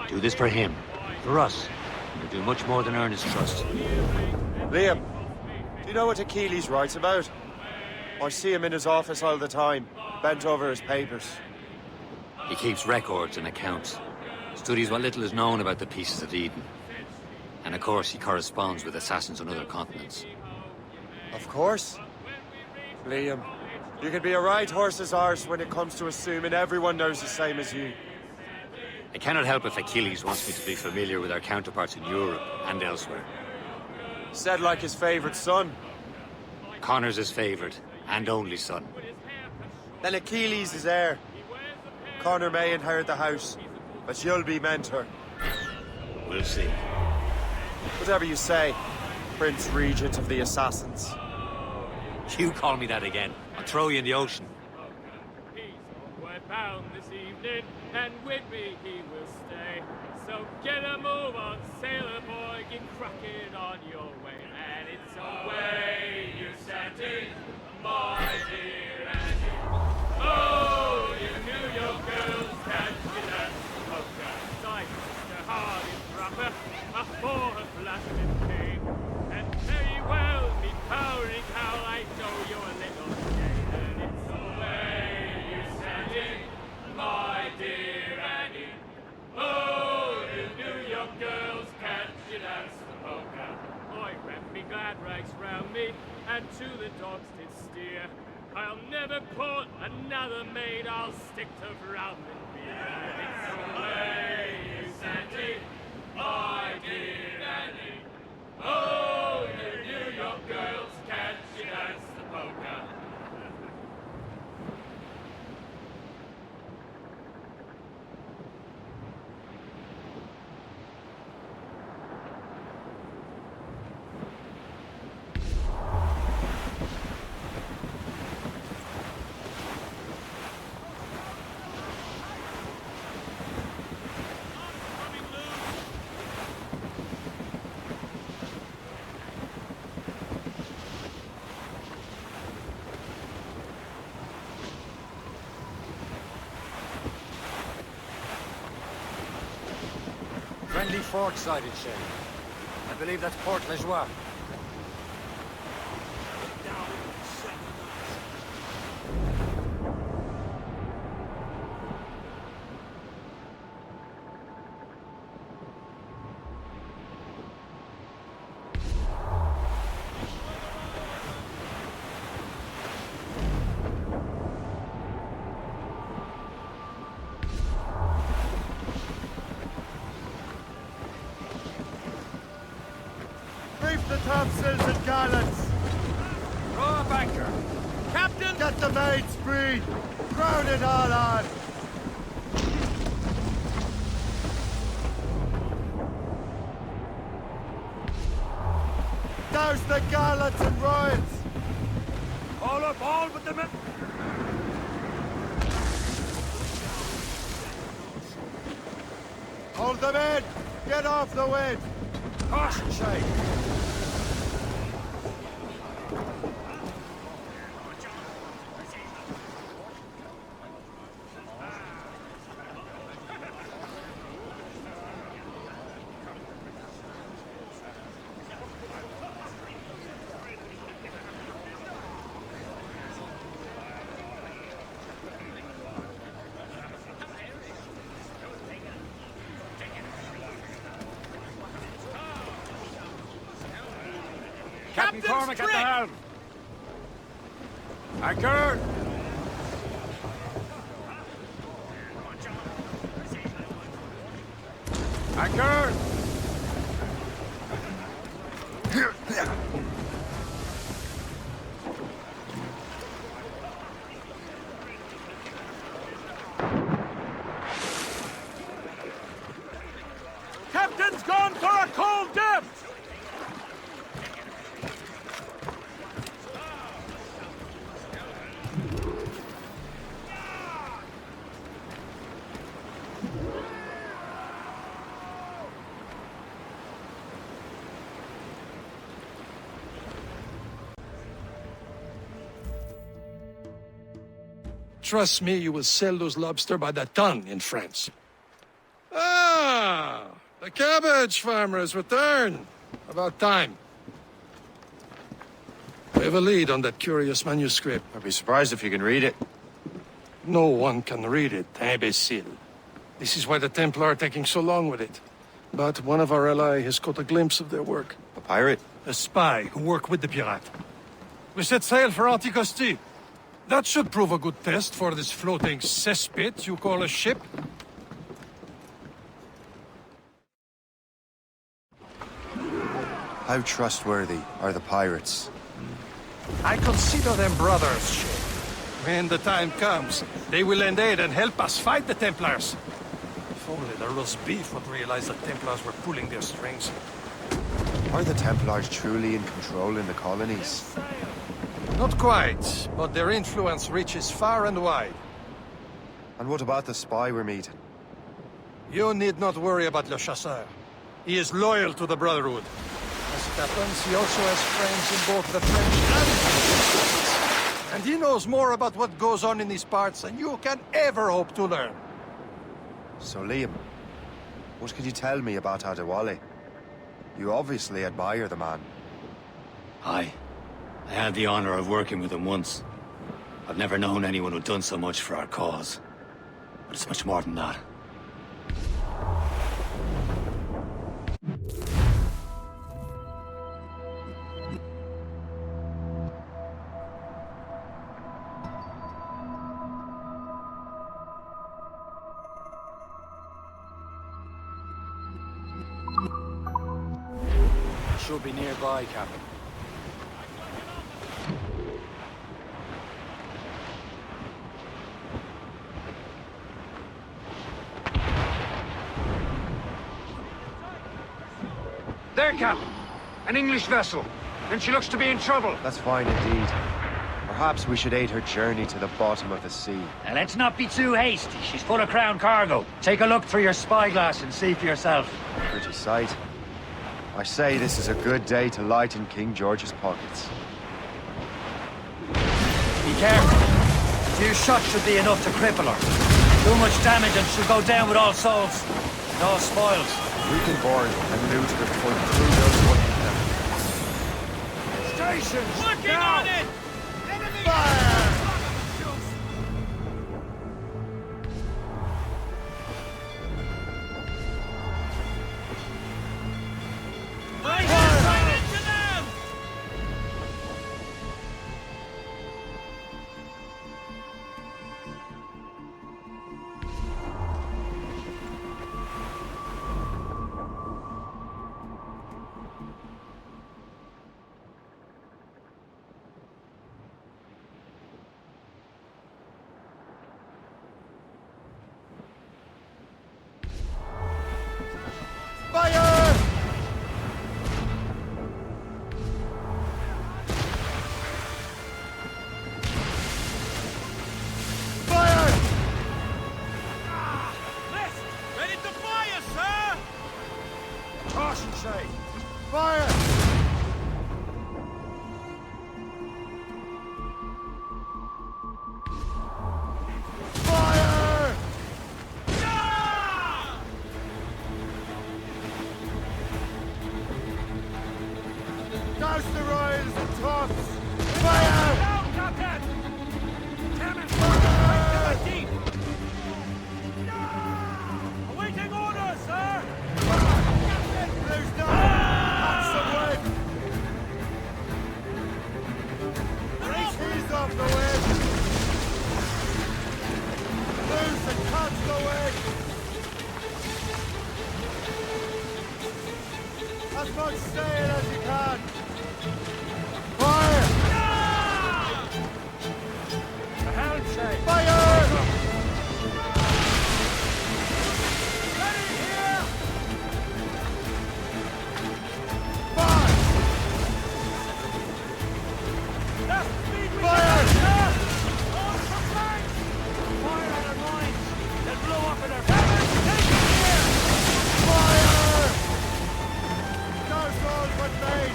Do this for him. For us. You'll do much more than earn his trust. Liam, do you know what Achilles writes about? I see him in his office all the time, bent over his papers. He keeps records and accounts. Studies what little is known about the Pieces of Eden. And of course, he corresponds with assassins on other continents. Of course. Liam, you can be a right horse's arse when it comes to assuming everyone knows the same as you. I cannot help if Achilles wants me to be familiar with our counterparts in Europe and elsewhere. Said like his favorite son. Connor's his favorite and only son. Then Achilles is heir. Connor may inherit the house, but you'll be mentor. We'll see. Whatever you say, Prince Regent of the Assassins. You call me that again. I'll throw you in the ocean. We're bound this evening, and with me he will stay. So get a move on, sailor boy, get cracking on your way. And it's away you Sandy, my dear Annie. Oh, you New York girls can't get that poker. Diamonds, the hardest rapper, a for a flash of pain. And very well, me powering how I know you're a little scared. And it's away you Sandy, my dear Annie. Oh, you New York girls can't you dance the polka? I wrapped me glad rags round me, and to the dogs did steer. I'll never court another maid, I'll stick to rum and beer. It's away, you Sandy, my dear Annie. Oh, you New York girls can't you dance the polka? Friendly fort sighted, Shay. I believe that's Port Lejoie. Reef the topsails and gallants! Throw up anchor! Captain! Get the main speed! Crowd it all on! Douse the gallants and royals! All up, all but the men! Hold them in! Get off the wind! Caution, Shay! Captain Cormac at the helm! Anchor! Anchor! Captain's gone for a cold dip! Trust me, you will sell those lobster by the ton in France. Ah! The cabbage farmer has returned. About time. We have a lead on that curious manuscript. I'd be surprised if you can read it. No one can read it, imbecile. This is why the Templar are taking so long with it. But one of our allies has caught a glimpse of their work. A pirate? A spy who worked with the pirate. We set sail for Anticosti. That should prove a good test for this floating cesspit you call a ship. How trustworthy are the pirates? I consider them brothers, Shay. When the time comes, they will lend aid and help us fight the Templars. If only the roast beef would realize the Templars were pulling their strings. Are the Templars truly in control in the colonies? Not quite, but their influence reaches far and wide. And what about the spy we're meeting? You need not worry about Le Chasseur. He is loyal to the Brotherhood. As happens, he also has friends in both the French and British states. And he knows more about what goes on in these parts than you can ever hope to learn. So, Liam, what can you tell me about Adewale? You obviously admire the man. Aye. I had the honor of working with him once. I've never known anyone who'd done so much for our cause. But it's much more than that. Should be nearby, Captain. There, Captain. An English vessel. And she looks to be in trouble. That's fine indeed. Perhaps we should aid her journey to the bottom of the sea. Now, let's not be too hasty. She's full of Crown cargo. Take a look through your spyglass and see for yourself. Pretty sight. I say this is a good day to lighten King George's pockets. Be careful. A few shots should be enough to cripple her. Too much damage and she'll go down with all souls. And all spoils. We can board and loot her before the crew knows what hit them. Stations! Working on it! Enemy! Fire! Right into them! Fire! Fire! List! Ready to fire, sir! Caution, Shay! Fire! Fire! Douse the royals and tops! Fire! Down, Captain! Cannon! Right to the deep! Awaiting orders, sir! There's none! Catch the wind! Race his off the wind! Loose and catch the wind! As much sail as you can! Fire! The helm, Shay. Fire! Ready here! Fire! Left speed with Fire! the sir! On for flanks! Fire on their mines! They'll blow up in their faces! Take it here! Fire! Douse all but main!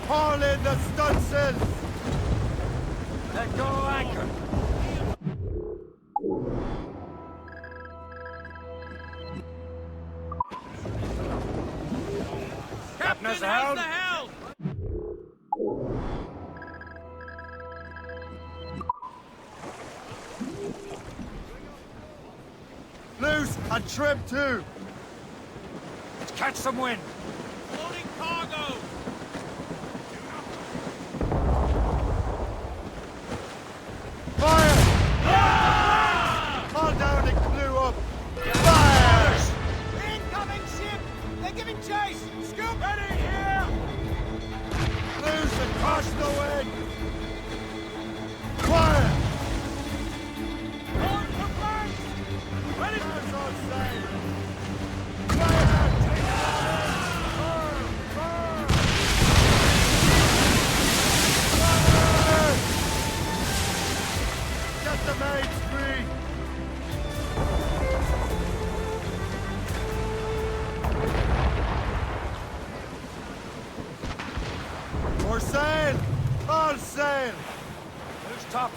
Haul in the stunsails! Let go anchor. Captain, has the how's helm? the helm? Loose and trim too! Let's catch some wind. Loading cargo! Fire! Haul down and clew up! Fire! Incoming ship! They're giving chase! Scoop! Ready here! Loose and crush the wind! Fire! On for flanks! Ready for Douse on sail! Fire!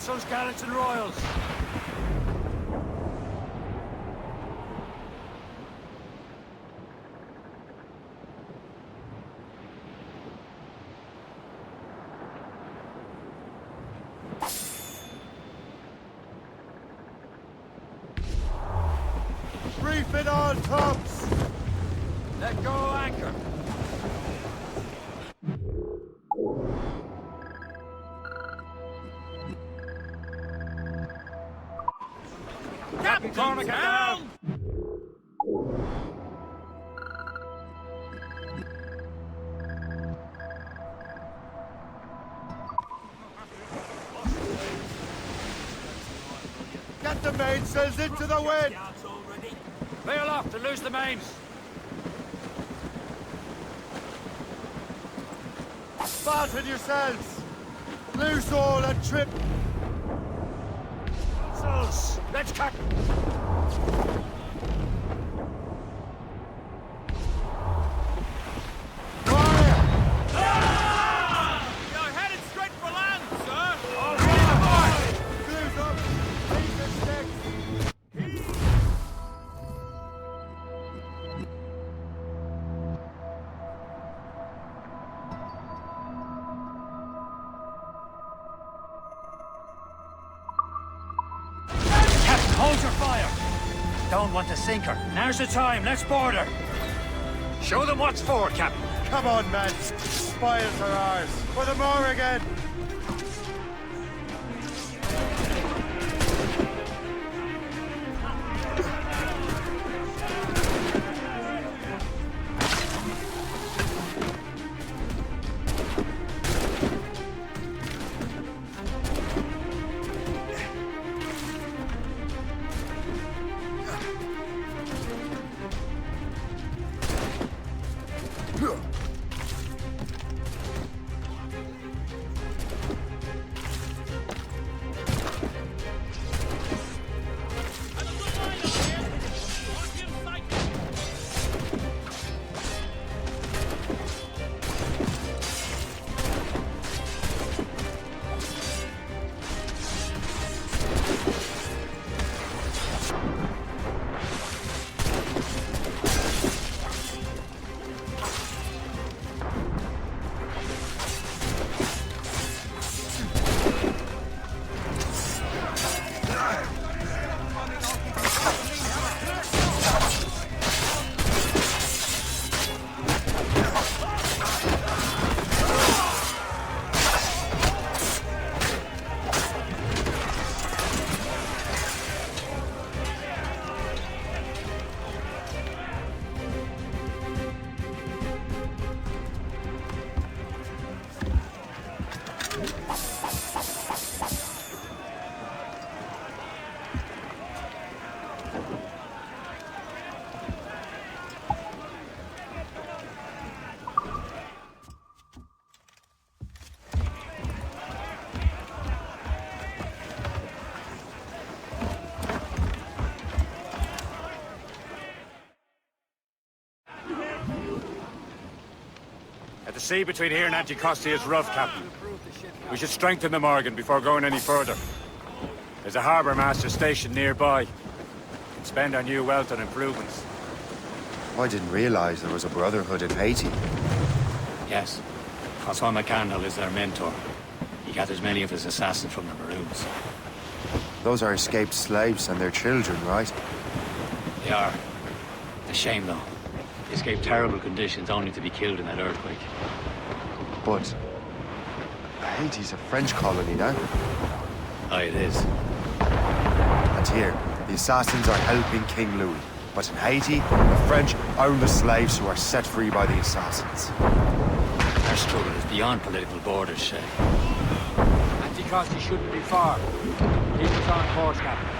those gallants and royals. Reef it all, tops! Let go anchor. Captain Cormac down! Get the mainsails into the wind! Lay aloft and loose the mains. Fasten yourselves! Loose all and trip! Souls, let's cut! You're headed straight for land, sir! All right, Clews up! Leave the sticks! Captain, hold your fire! Don't want to sink her. Now's the time, let's board her. Show them what's for, Captain. Come on, men! Spoils are ours! For the more again! The sea between here and Anticosti is rough, Captain. We should strengthen the Morgan before going any further. There's a harbour master stationed nearby. We can spend our new wealth on improvements. I didn't realize there was a brotherhood in Haiti. Yes. Francois McCandle is their mentor. He gathers many of his assassins from the Maroons. Those are escaped slaves and their children, right? They are. A shame, though. They escaped terrible conditions only to be killed in that earthquake. But Haiti's a French colony now. Aye, it is. And here, the assassins are helping King Louis. But in Haiti, the French own the slaves who are set free by the assassins. Our struggle is beyond political borders, Shay. Anticosti shouldn't be far. Keep us on course, Captain.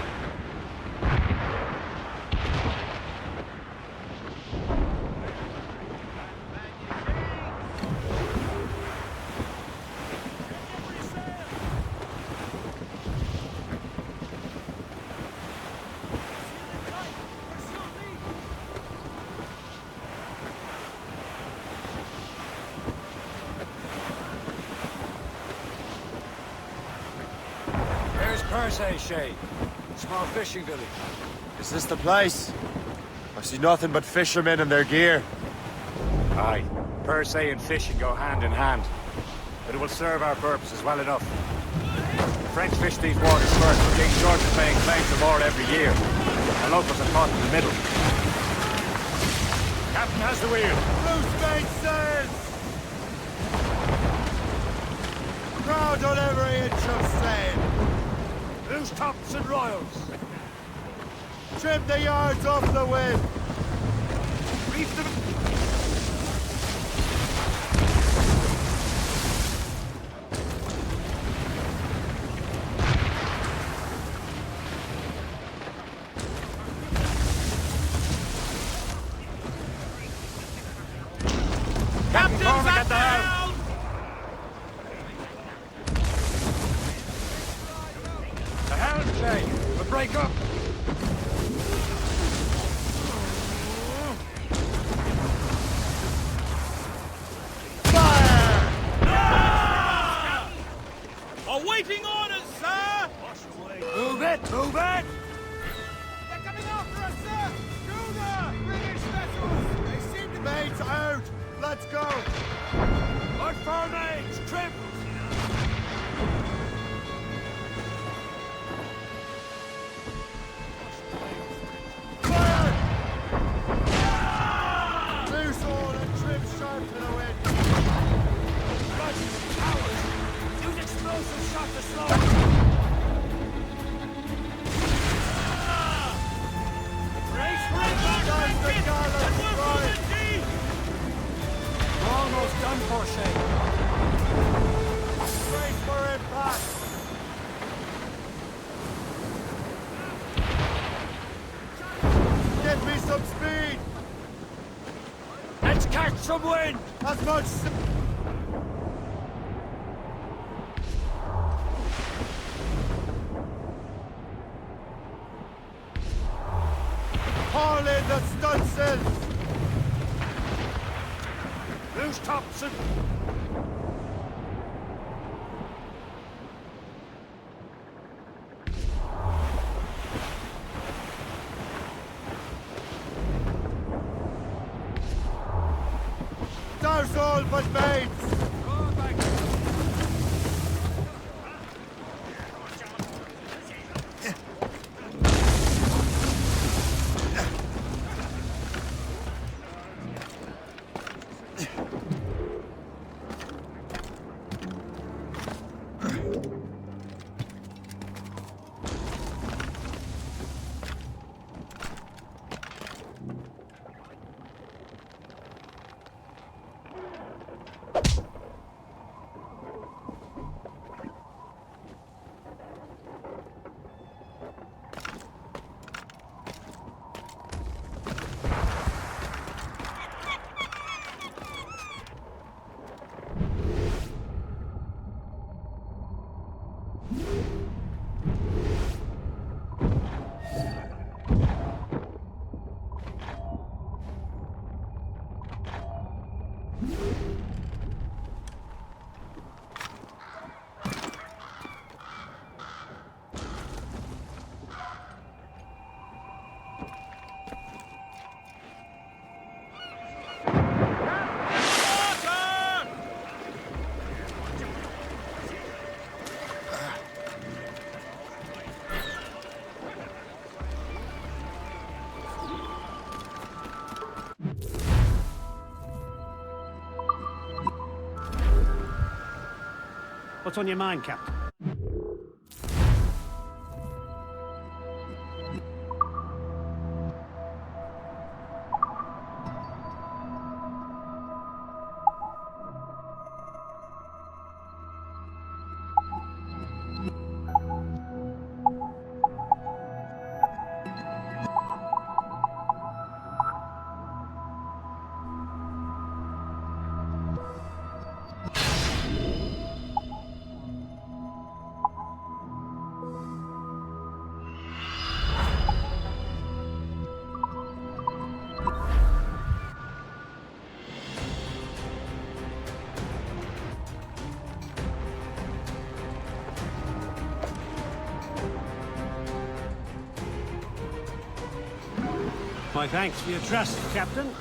Persay, Shay. Small fishing village. Is this the place? I see nothing but fishermen and their gear. Aye. Persay and fishing go hand in hand. But it will serve our purposes well enough. The French fish these waters first, but King George is paying claim to more every year. The locals are caught in the middle. Captain has the wheel. Loose sails! Crowd on every inch of sail! Loose tops and royals! Trim the yards off the wind! Reef them! Captain's at the helm! The helm, Shay! We'll break up! Awaiting orders, sir! Move it! Move it! They're coming after us, sir! Schooner! British vessels! They seem to be... Mates out! Let's go! Our four mates! Trim! Fire! Loose all and trim sharp to the wind! Russians, cowards! Use explosive shot to slow! Brace for impact! Guys, the gallows And we're right. moving deep! We're almost done for, Shay. Brace for impact! Give me some speed! Let's catch some wind! As much haul in the stunsails! Loose tops and... Douse all but mates! What's on your mind, Captain? My thanks for your trust, Captain.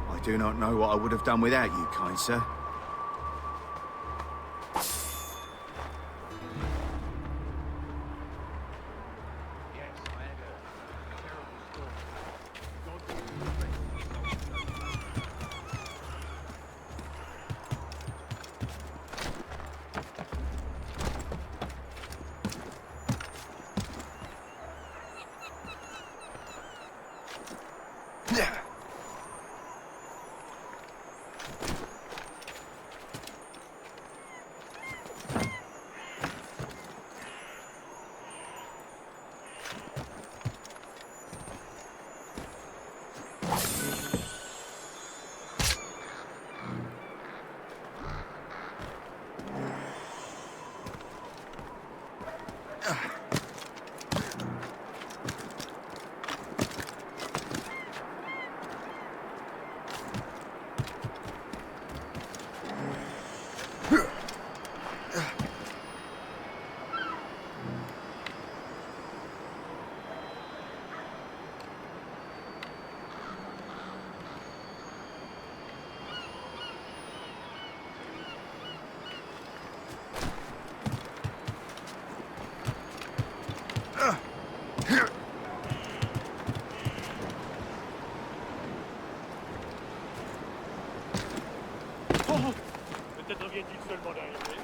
I do not know what I would have done without you, kind sir. Peut-être vient-il seulement d'arriver.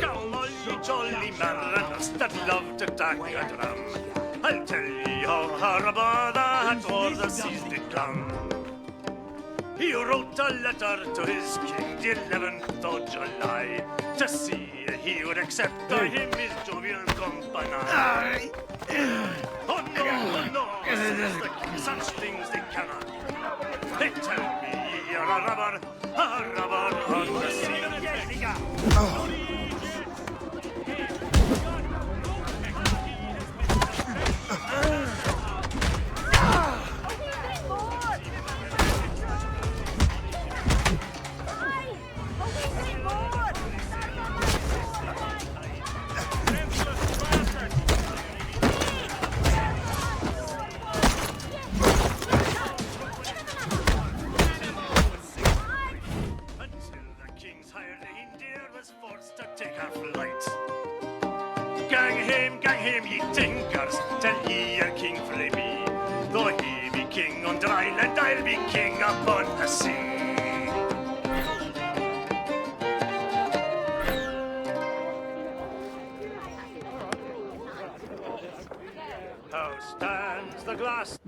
Come on, you jolly mariners that love to tack a drum. I'll tell ye how Harbour that o'er the seas did come. He wrote a letter to his king the 11th of July to see he would accept of him his jovial company. Oh no, says the king, such things they cannot. They tell me you're a robber on the sea. Gang hame, ye tinkers, tell ye your king frae me. Though he be king on dry land, I'll be king upon the sea. How stands the glass?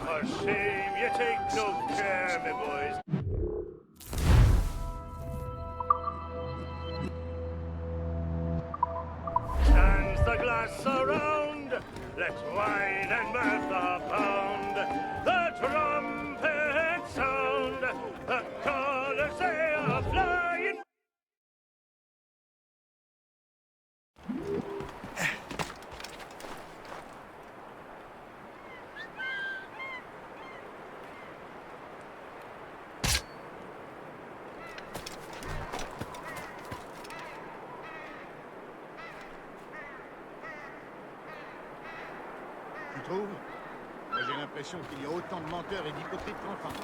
For shame, you take no care, me boys. the glass around. Let wine and mirth abound. The trumpet sound. The colors they are flying. Tu trouves? Moi, j'ai l'impression qu'il y a autant de menteurs et d'hypocrites qu'enfants.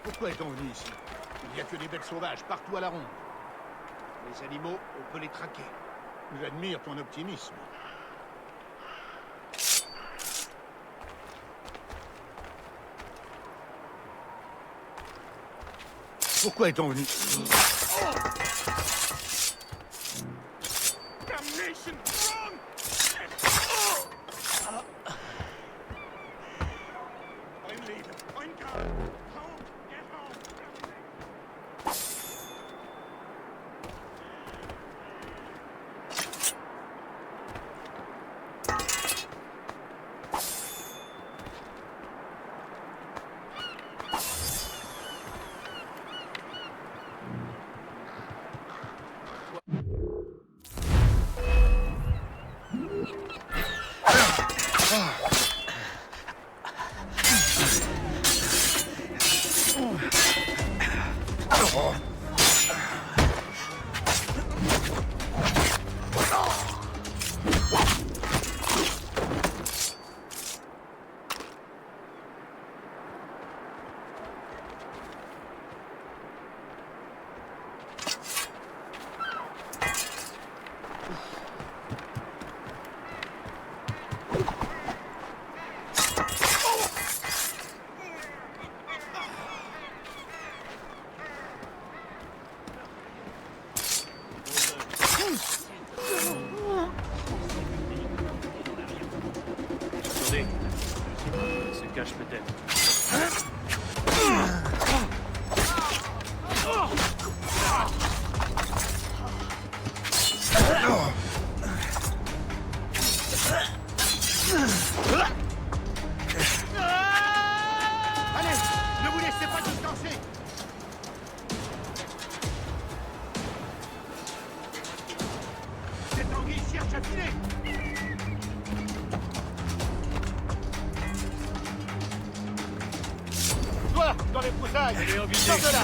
Pourquoi est-on venu ici? Il n'y a que des bêtes sauvages partout à la ronde. Les animaux, on peut les traquer. J'admire ton optimisme. Pourquoi est-on venu? Damnation! Wrong! I'm leaving. I'm gone. Home. Get home. Attendez. Il se cache peut-être. Allez, ne vous laissez pas distancer. Cette anguille cherche à filer. Toi, dans les broussailles. Allez, en Sors de là.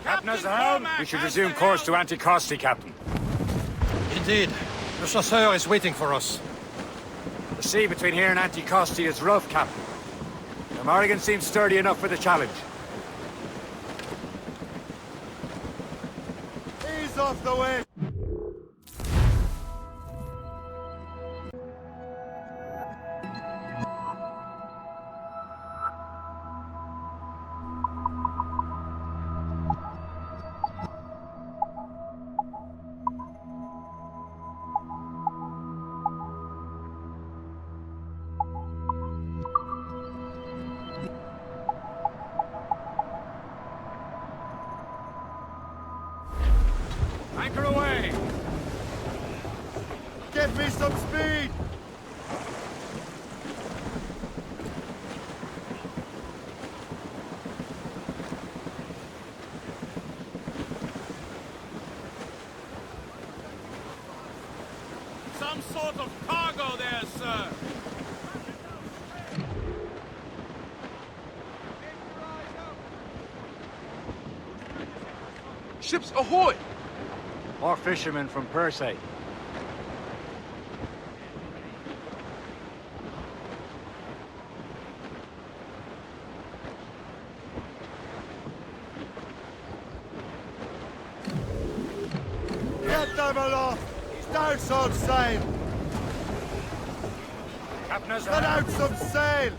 Captain has the helm. We should resume course to Anticosti, Captain. Indeed. Le Chasseur is waiting for us. The sea between here and Anticosti is rough, Captain. The Morrigan seems sturdy enough for the challenge. Ease off the way! Anchor away! Give me some speed! Some sort of cargo there, sir. Ships ahoy! More fishermen from Persei. Get them aloft! Start on sail! Captain has the Let helm. out some sail!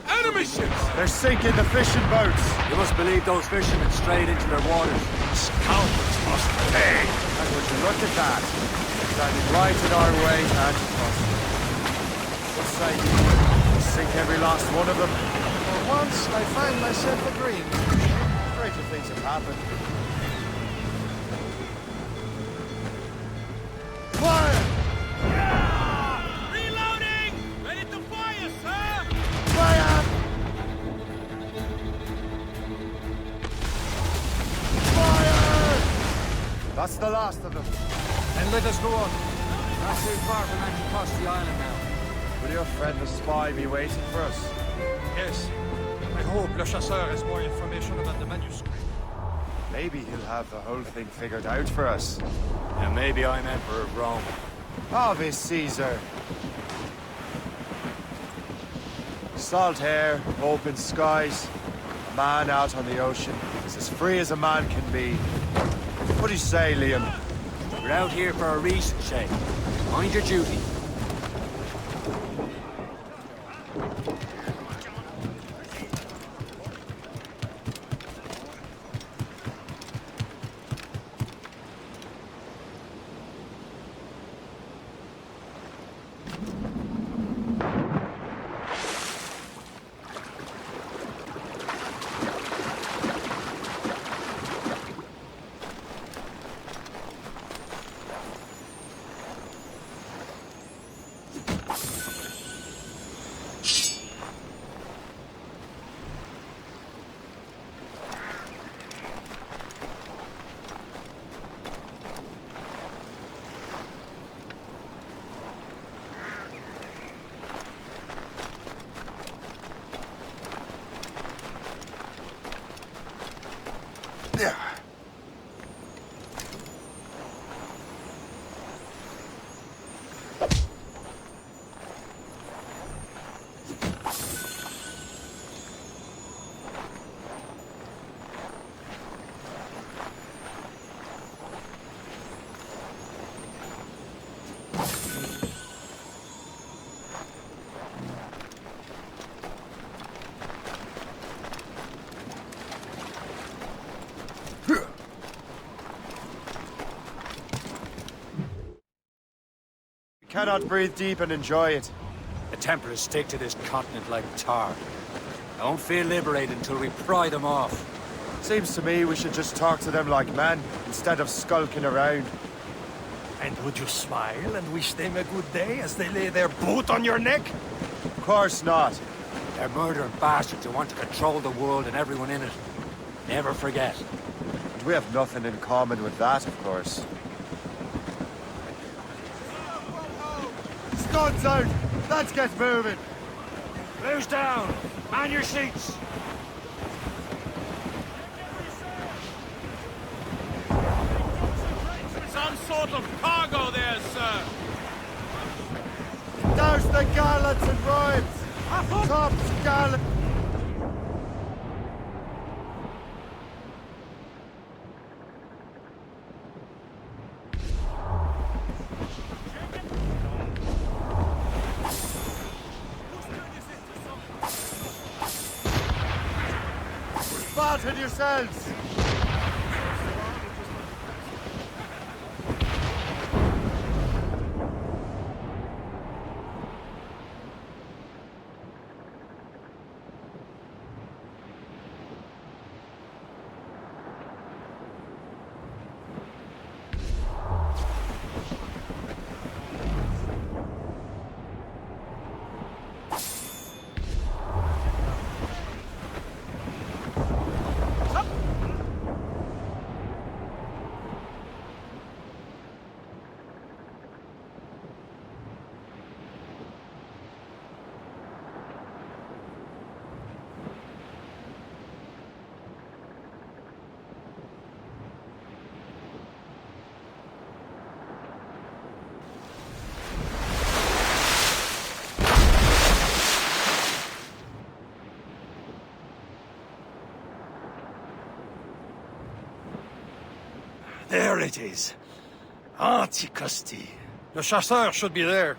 Enemy ships! They're sinking the fishing boats! You must believe those fishermen strayed into their waters. Scoundrels must pay! And would you look at that? Standing right in our way to Anticosti. What say you? We'll sink every last one of them. For once, I find myself agreeing. Greater things have happened. Fire! Reloading! Ready to fire, sir! Fire! Fire! That's the last of them. Then let us go on. Not too far from Anticosti Island now. Will your friend the spy be waiting for us? Yes. I hope Le Chasseur has more information about the manuscript. Maybe he'll have the whole thing figured out for us. And maybe I'm Emperor of Rome. Ave Caesar. Salt air, open skies. A man out on the ocean is as free as a man can be. What do you say, Liam? We're out here for a reason, Shay. Mind your duty. Cannot breathe deep and enjoy it. The Templars stick to this continent like tar. I won't feel liberated until we pry them off. Seems to me we should just talk to them like men, instead of skulking around. And would you smile and wish them a good day as they lay their boot on your neck? Of course not. They're murdering bastards who want to control the world and everyone in it. Never forget. And we have nothing in common with that, of course. Studs out! Let's get moving! Who's down? Man your seats! Some sort of cargo there, sir. Douse the gallants and ribs! Tops gallant! Spotted yourselves! There it is. Anticosti. Le chasseur should be there.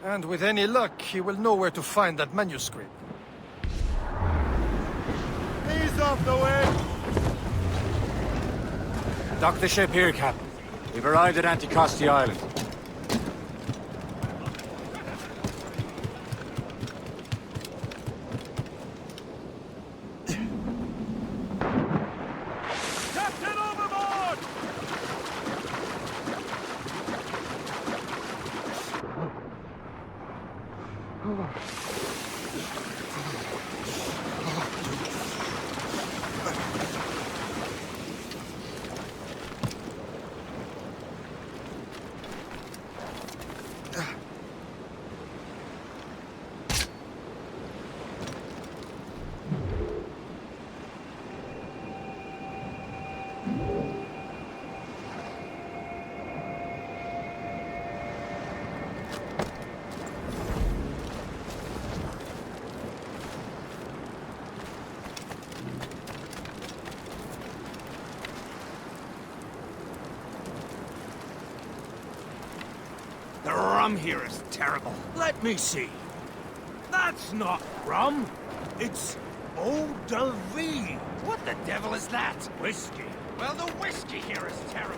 And with any luck, he will know where to find that manuscript. Ease off the way! Dock the ship here, Captain. We've arrived at Anticosti Island. Captain overboard! The rum here is terrible. Let me see. That's not rum. It's eau de vie. What the devil is that? Whiskey. Well, the whiskey here is terrible.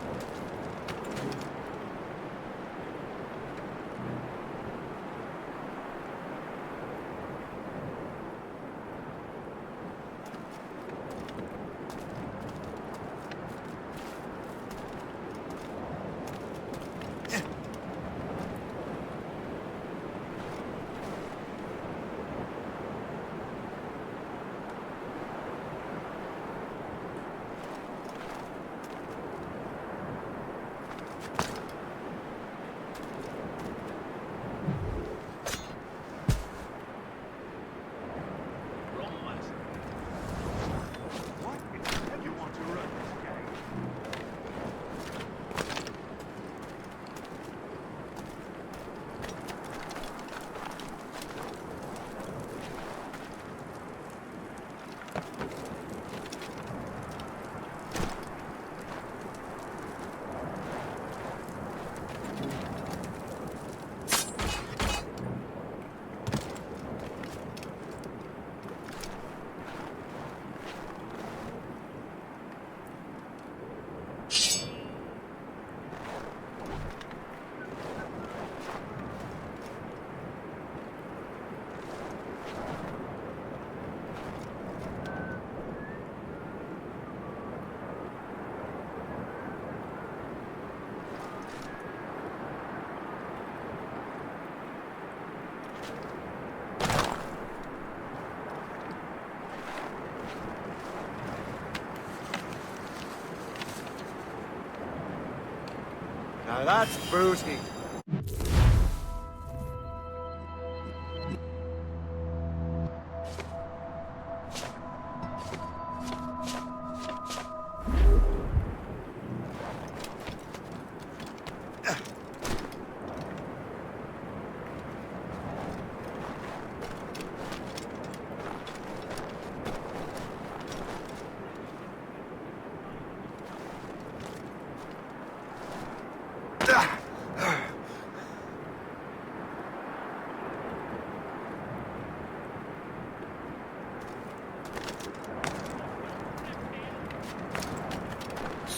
Now that's booty.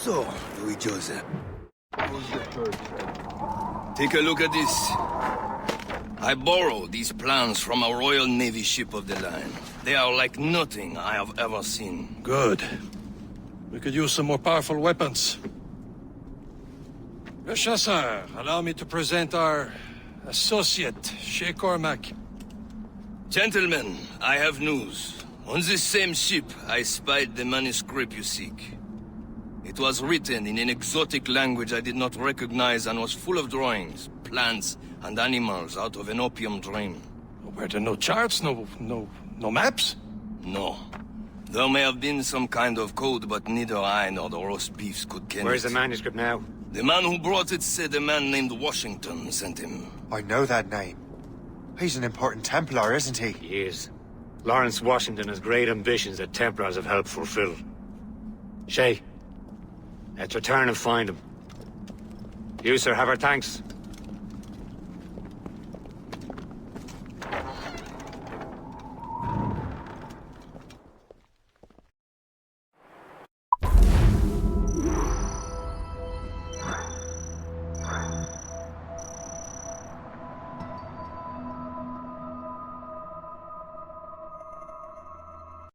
So, Louis Joseph. Who's your first friend? Take a look at this. I borrowed these plans from a Royal Navy ship of the line. They are like nothing I have ever seen. Good. We could use some more powerful weapons. Le Chasseur, allow me to present our associate, Shay Cormac. Gentlemen, I have news. On this same ship, I spied the manuscript you seek. It was written in an exotic language I did not recognize and was full of drawings, plants, and animals out of an opium dream. Were there no charts, no maps? No. There may have been some kind of code, but neither I nor the roast beefs could ken Where's it. the manuscript now? The man who brought it said a man named Washington sent him. I know that name. He's an important Templar, isn't he? He is. Lawrence Washington has great ambitions that Templars have helped fulfill. Shay, let's return and find him. You, sir, have our thanks.